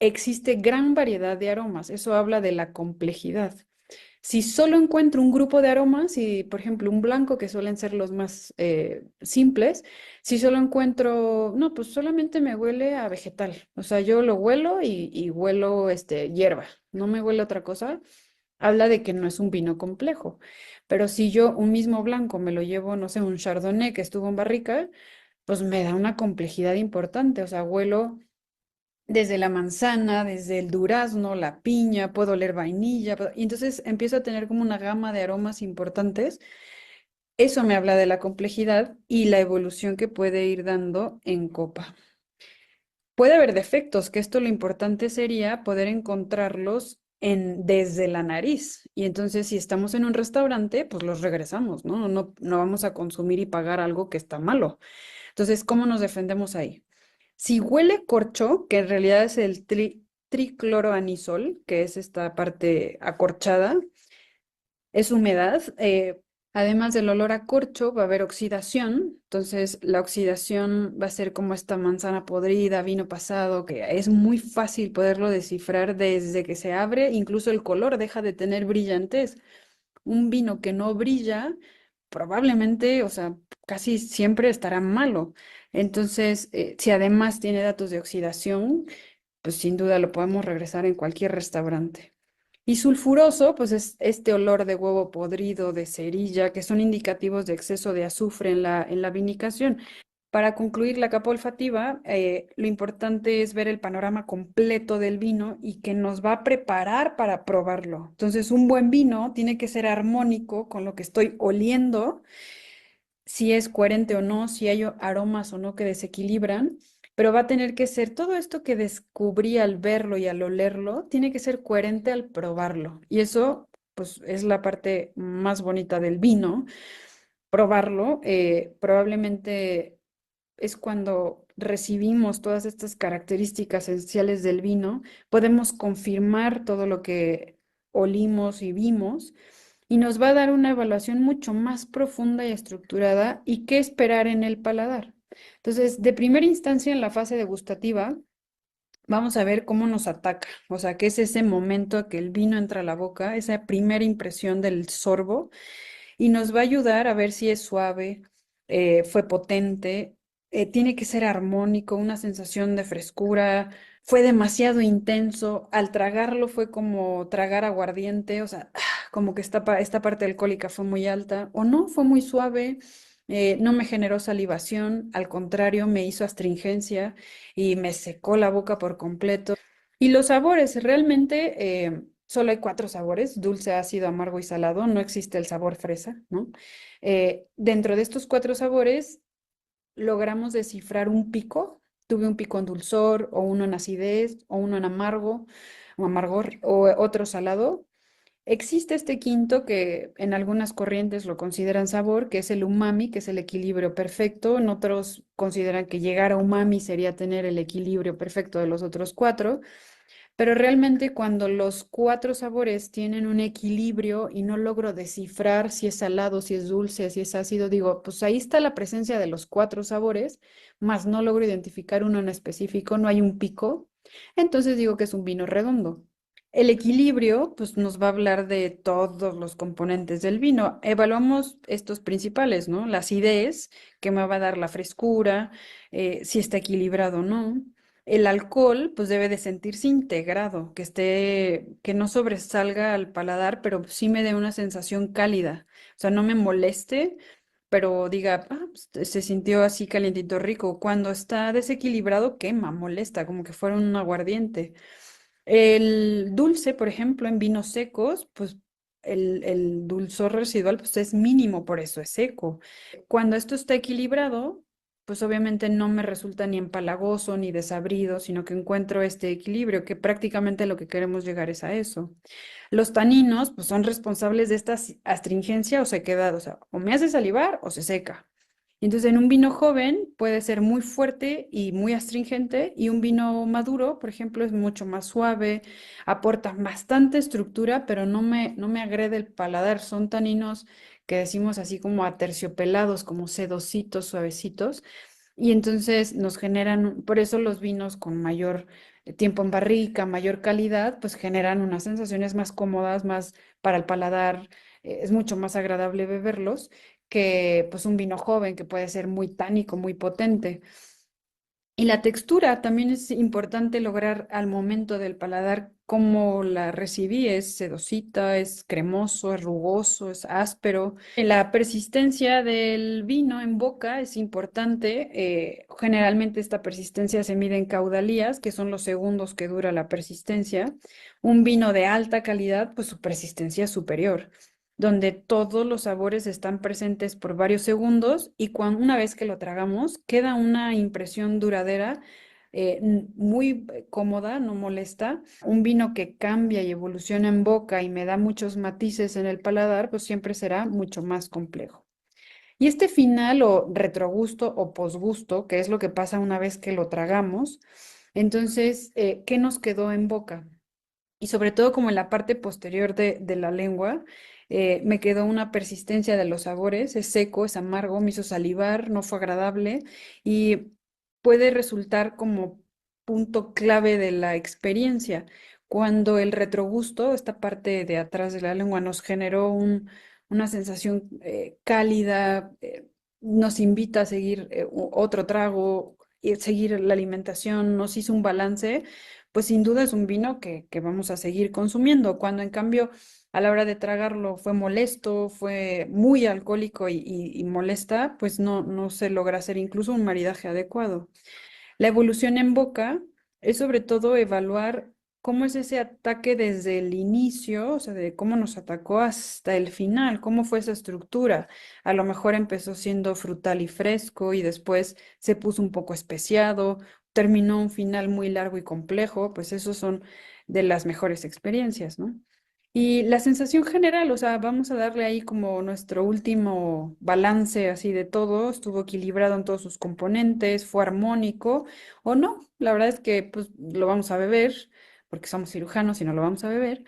existe gran variedad de aromas, eso habla de la complejidad. Si solo encuentro un grupo de aromas, y por ejemplo un blanco, que suelen ser los más simples, si solo encuentro, no, pues solamente me huele a vegetal, o sea, yo lo huelo y huelo hierba, no me huele otra cosa, habla de que no es un vino complejo. Pero si yo un mismo blanco me lo llevo, no sé, un chardonnay que estuvo en barrica, pues me da una complejidad importante, o sea, huelo desde la manzana, desde el durazno, la piña, puedo oler vainilla, y entonces empiezo a tener como una gama de aromas importantes. Eso me habla de la complejidad y la evolución que puede ir dando en copa. Puede haber defectos, que esto lo importante sería poder encontrarlos desde la nariz. Y entonces si estamos en un restaurante, pues los regresamos, ¿no? No vamos a consumir y pagar algo que está malo. Entonces, ¿cómo nos defendemos ahí? Si huele corcho, que en realidad es el tricloroanisol, que es esta parte acorchada, es humedad. Además del olor a corcho, va a haber oxidación. Entonces, la oxidación va a ser como esta manzana podrida, vino pasado, que es muy fácil poderlo descifrar desde que se abre. Incluso el color deja de tener brillantez. Un vino que no brilla, probablemente, o sea, casi siempre estará malo. Entonces, si además tiene datos de oxidación, pues sin duda lo podemos regresar en cualquier restaurante. Y sulfuroso, pues es este olor de huevo podrido, de cerilla, que son indicativos de exceso de azufre en la vinicación. Para concluir la capa olfativa, lo importante es ver el panorama completo del vino y que nos va a preparar para probarlo. Entonces, un buen vino tiene que ser armónico con lo que estoy oliendo, si es coherente o no, si hay aromas o no que desequilibran, pero va a tener que ser todo esto que descubrí al verlo y al olerlo, tiene que ser coherente al probarlo. Y eso, pues, es la parte más bonita del vino, probarlo. Probablemente es cuando recibimos todas estas características esenciales del vino, podemos confirmar todo lo que olimos y vimos y nos va a dar una evaluación mucho más profunda y estructurada y qué esperar en el paladar. Entonces, de primera instancia en la fase degustativa, vamos a ver cómo nos ataca, o sea, qué es ese momento que el vino entra a la boca, esa primera impresión del sorbo, y nos va a ayudar a ver si es suave, fue potente, tiene que ser armónico, una sensación de frescura, fue demasiado intenso, al tragarlo fue como tragar aguardiente, o sea, como que esta parte alcohólica fue muy alta, o no, fue muy suave. No me generó salivación, al contrario, me hizo astringencia y me secó la boca por completo. Y los sabores, realmente solo hay 4 sabores: dulce, ácido, amargo y salado. No existe el sabor fresa, ¿no? Dentro de estos 4 sabores logramos descifrar un pico. Tuve un pico en dulzor, o uno en acidez, o uno en amargo, o amargor, o otro salado. Existe este quinto que en algunas corrientes lo consideran sabor, que es el umami, que es el equilibrio perfecto. En otros consideran que llegar a umami sería tener el equilibrio perfecto de los otros 4. Pero realmente cuando los 4 sabores tienen un equilibrio y no logro descifrar si es salado, si es dulce, si es ácido, digo, pues ahí está la presencia de los 4 sabores, más no logro identificar uno en específico, no hay un pico, entonces digo que es un vino redondo. El equilibrio, pues nos va a hablar de todos los componentes del vino. Evaluamos estos principales, ¿no? La acidez, que me va a dar la frescura, si está equilibrado o no. El alcohol, pues debe de sentirse integrado, que no sobresalga al paladar, pero sí me dé una sensación cálida. O sea, no me moleste, pero diga, pues, se sintió así calientito rico. Cuando está desequilibrado, quema, molesta, como que fuera un aguardiente. El dulce, por ejemplo, en vinos secos, pues el dulzor residual pues es mínimo, por eso es seco. Cuando esto está equilibrado, pues obviamente no me resulta ni empalagoso ni desabrido, sino que encuentro este equilibrio, que prácticamente lo que queremos llegar es a eso. Los taninos, pues son responsables de esta astringencia o sequedad, o sea, o me hace salivar o se seca. Entonces, en un vino joven puede ser muy fuerte y muy astringente, y un vino maduro, por ejemplo, es mucho más suave, aporta bastante estructura, pero no me agrede el paladar. Son taninos que decimos así como aterciopelados, como sedositos, suavecitos, y entonces nos generan, por eso los vinos con mayor tiempo en barrica, mayor calidad, pues generan unas sensaciones más cómodas, más para el paladar, es mucho más agradable beberlos que pues un vino joven que puede ser muy tánico, muy potente. Y la textura también es importante lograr al momento del paladar cómo la recibí. Es sedosita, es cremoso, es rugoso, es áspero. La persistencia del vino en boca es importante. Generalmente esta persistencia se mide en caudalías, que son los segundos que dura la persistencia. Un vino de alta calidad, pues su persistencia es superior, donde todos los sabores están presentes por varios segundos, y una vez que lo tragamos, queda una impresión duradera, muy cómoda, no molesta. Un vino que cambia y evoluciona en boca y me da muchos matices en el paladar, pues siempre será mucho más complejo. Y este final o retrogusto o posgusto, que es lo que pasa una vez que lo tragamos, entonces, ¿qué nos quedó en boca? Y sobre todo como en la parte posterior de la lengua, me quedó una persistencia de los sabores, es seco, es amargo, me hizo salivar, no fue agradable, y puede resultar como punto clave de la experiencia. Cuando el retrogusto, esta parte de atrás de la lengua, nos generó una sensación cálida, nos invita a seguir otro trago y seguir la alimentación, nos hizo un balance, pues sin duda es un vino que vamos a seguir consumiendo. Cuando en cambio a la hora de tragarlo fue molesto, fue muy alcohólico y molesta, pues no se logra hacer incluso un maridaje adecuado. La evolución en boca es sobre todo evaluar cómo es ese ataque desde el inicio, o sea, de cómo nos atacó hasta el final, cómo fue esa estructura. A lo mejor empezó siendo frutal y fresco y después se puso un poco especiado, terminó un final muy largo y complejo, pues esos son de las mejores experiencias, ¿no? Y la sensación general, o sea, vamos a darle ahí como nuestro último balance así de todo, estuvo equilibrado en todos sus componentes, fue armónico o no. La verdad es que pues lo vamos a beber porque somos cirujanos y no lo vamos a beber,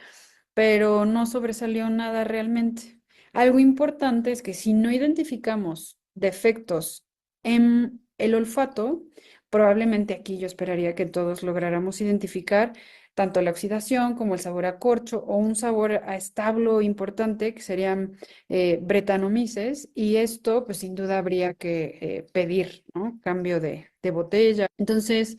pero no sobresalió nada realmente. Algo importante es que si no identificamos defectos en el olfato, probablemente aquí yo esperaría que todos lográramos identificar tanto la oxidación como el sabor a corcho o un sabor a establo importante que serían Brettanomyces, y esto pues sin duda habría que pedir, ¿no? Cambio de botella. Entonces,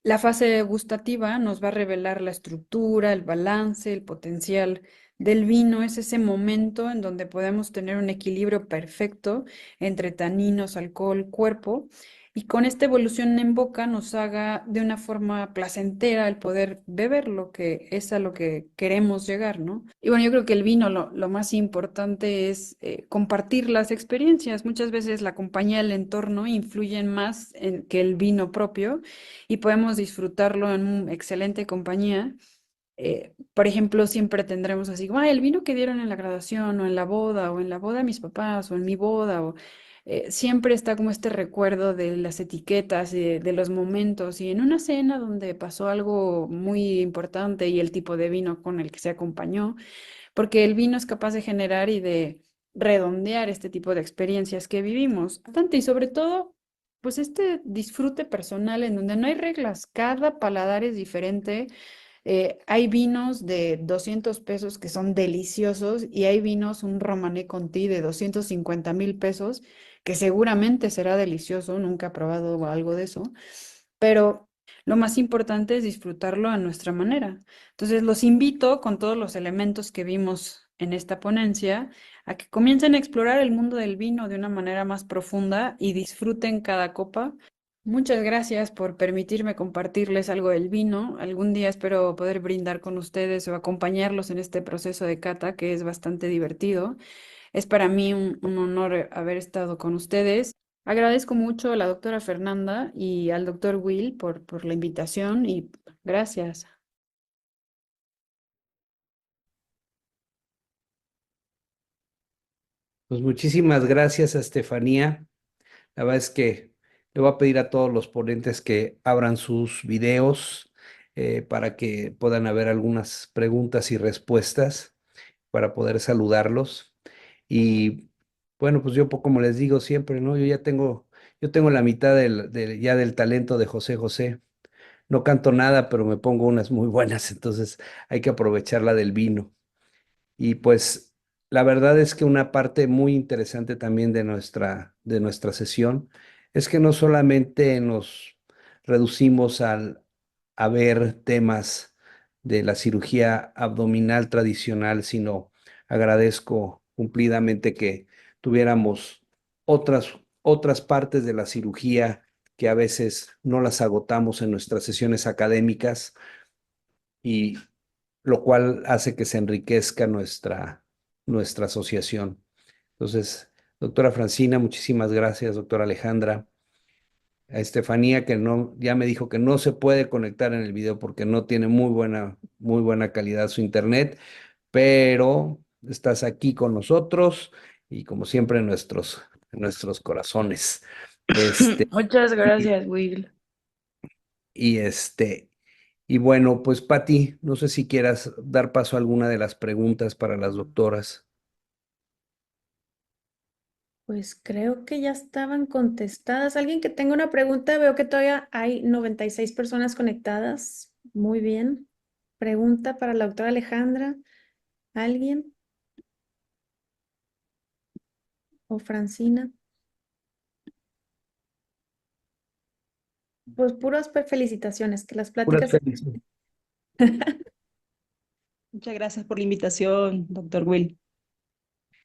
la fase gustativa nos va a revelar la estructura, el balance, el potencial del vino. Es ese momento en donde podemos tener un equilibrio perfecto entre taninos, alcohol, cuerpo, y con esta evolución en boca nos haga de una forma placentera el poder beber lo que es a lo que queremos llegar, ¿no? Y bueno, yo creo que el vino lo más importante es compartir las experiencias. Muchas veces la compañía, el entorno influyen más que el vino propio, y podemos disfrutarlo en una excelente compañía. Por ejemplo, siempre tendremos así, "Ay, el vino que dieron en la graduación o en la boda o en la boda de mis papás o en mi boda", o siempre está como este recuerdo de las etiquetas y de los momentos, y en una cena donde pasó algo muy importante y el tipo de vino con el que se acompañó, porque el vino es capaz de generar y de redondear este tipo de experiencias que vivimos. Bastante, y sobre todo, pues este disfrute personal en donde no hay reglas, cada paladar es diferente. Hay vinos de 200 pesos que son deliciosos, y hay vinos, un Romané Conti de 250,000 pesos, que seguramente será delicioso, nunca he probado algo de eso, pero lo más importante es disfrutarlo a nuestra manera. Entonces, los invito con todos los elementos que vimos en esta ponencia a que comiencen a explorar el mundo del vino de una manera más profunda y disfruten cada copa. Muchas gracias por permitirme compartirles algo del vino. Algún día espero poder brindar con ustedes o acompañarlos en este proceso de cata, que es bastante divertido. Es para mí un honor haber estado con ustedes. Agradezco mucho a la doctora Fernanda y al doctor Will por la invitación, y gracias. Pues muchísimas gracias a Estefanía. La verdad es que le voy a pedir a todos los ponentes que abran sus videos para que puedan haber algunas preguntas y respuestas para poder saludarlos. Y bueno, pues yo como les digo siempre, ¿no? Yo tengo la mitad ya del talento de José José. No canto nada, pero me pongo unas muy buenas, entonces hay que aprovechar la del vino. Y pues la verdad es que una parte muy interesante también de nuestra sesión es que no solamente nos reducimos a ver temas de la cirugía abdominal tradicional, sino agradezco cumplidamente que tuviéramos otras partes de la cirugía que a veces no las agotamos en nuestras sesiones académicas, y lo cual hace que se enriquezca nuestra asociación. Entonces, doctora Francina, muchísimas gracias, doctora Alejandra. A Estefanía, que no, ya me dijo que no se puede conectar en el video porque no tiene muy buena calidad su internet, pero estás aquí con nosotros y como siempre en nuestros corazones. Muchas Y, gracias, Will. y este, Y bueno, pues Patti, no sé si quieras dar paso a alguna de las preguntas para las doctoras. Pues creo que ya estaban contestadas. ¿Alguien que tenga una pregunta? Veo que todavía hay 96 personas conectadas. Muy bien. Pregunta para la doctora Alejandra. ¿Alguien? ¿O Francina? Pues puras felicitaciones, que las Puras pláticas... felicidades. Muchas gracias por la invitación, doctor Will.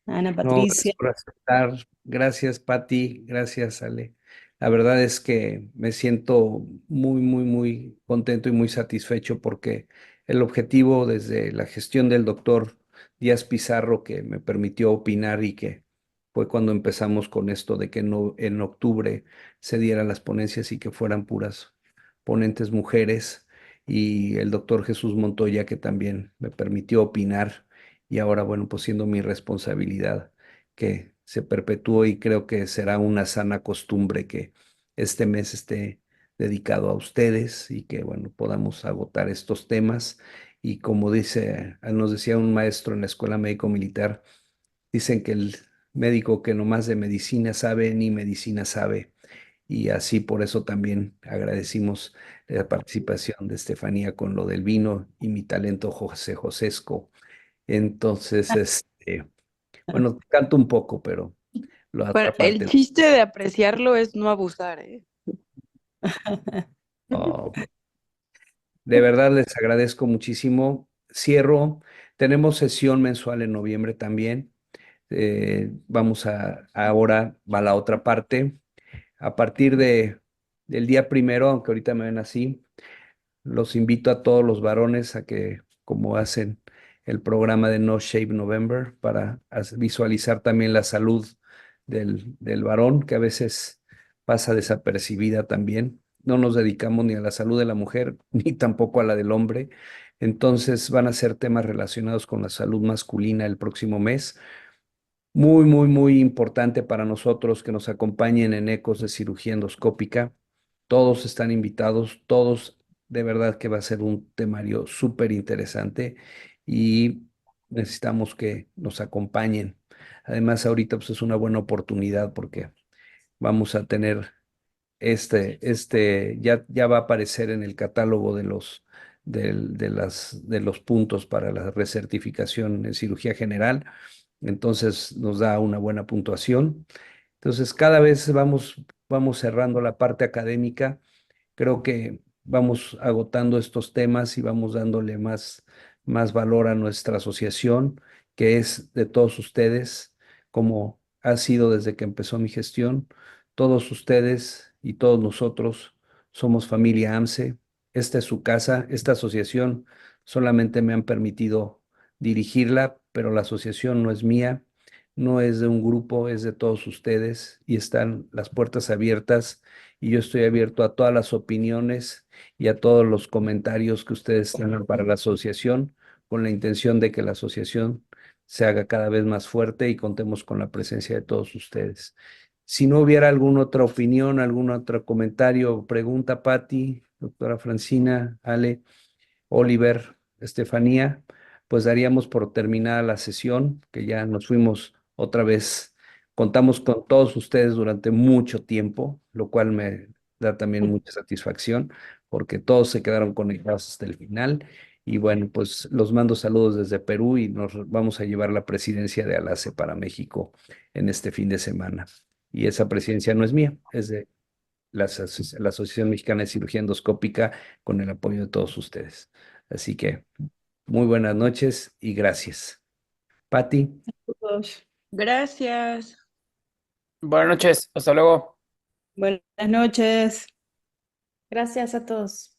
Ana No, Patricia. gracias por aceptar. Gracias, Patti. Gracias, Ale. La verdad es que me siento muy, muy, muy contento y muy satisfecho porque el objetivo desde la gestión del doctor Díaz Pizarro, que me permitió opinar y que fue cuando empezamos con esto de que no, en octubre se dieran las ponencias y que fueran puras ponentes mujeres, y el doctor Jesús Montoya, que también me permitió opinar, y ahora, bueno, pues siendo mi responsabilidad que se perpetúe, y creo que será una sana costumbre que este mes esté dedicado a ustedes y que, bueno, podamos agotar estos temas Y como nos decía un maestro en la escuela médico-militar, dicen que el médico que nomás de medicina sabe, ni medicina sabe. Y así por eso también agradecimos la participación de Estefanía con lo del vino y mi talento José Josesco. Entonces, bueno, canto un poco, pero la Pero otra el parte. chiste de apreciarlo es no abusar, ¿eh? Oh, de verdad les agradezco muchísimo. Cierro. Tenemos sesión mensual en noviembre también. Ahora va la otra parte. A partir del día primero, aunque ahorita me ven así, los invito a todos los varones a que, como hacen el programa de No Shave November, para visualizar también la salud del varón, que a veces pasa desapercibida también. No nos dedicamos ni a la salud de la mujer, ni tampoco a la del hombre. Entonces van a ser temas relacionados con la salud masculina el próximo mes. Muy, muy, muy importante para nosotros que nos acompañen en ecos de cirugía endoscópica. Todos están invitados, todos, de verdad que va a ser un temario súper interesante y necesitamos que nos acompañen. Además, ahorita pues, es una buena oportunidad porque vamos a tener ya va a aparecer en el catálogo de los puntos para la recertificación en cirugía general. Entonces nos da una buena puntuación. Entonces cada vez vamos cerrando la parte académica. Creo que vamos agotando estos temas y vamos dándole más valor a nuestra asociación, que es de todos ustedes, como ha sido desde que empezó mi gestión. Todos ustedes y todos nosotros somos familia AMSE. Esta es su casa. Esta asociación solamente me han permitido dirigirla, pero la asociación no es mía, no es de un grupo, es de todos ustedes y están las puertas abiertas y yo estoy abierto a todas las opiniones y a todos los comentarios que ustedes tengan para la asociación, con la intención de que la asociación se haga cada vez más fuerte y contemos con la presencia de todos ustedes. Si no hubiera alguna otra opinión, algún otro comentario o pregunta, Patti, doctora Francina, Ale, Oliver, Estefanía, pues daríamos por terminada la sesión, que ya nos fuimos otra vez. Contamos con todos ustedes durante mucho tiempo, lo cual me da también mucha satisfacción, porque todos se quedaron conectados hasta el final. Y bueno, pues los mando saludos desde Perú y nos vamos a llevar la presidencia de ALACE para México en este fin de semana. Y esa presidencia no es mía, es de la Asociación Mexicana de Cirugía Endoscópica con el apoyo de todos ustedes. Así que muy buenas noches y gracias. Patti. Todos. Gracias. Buenas noches, hasta luego. Buenas noches. Gracias a todos.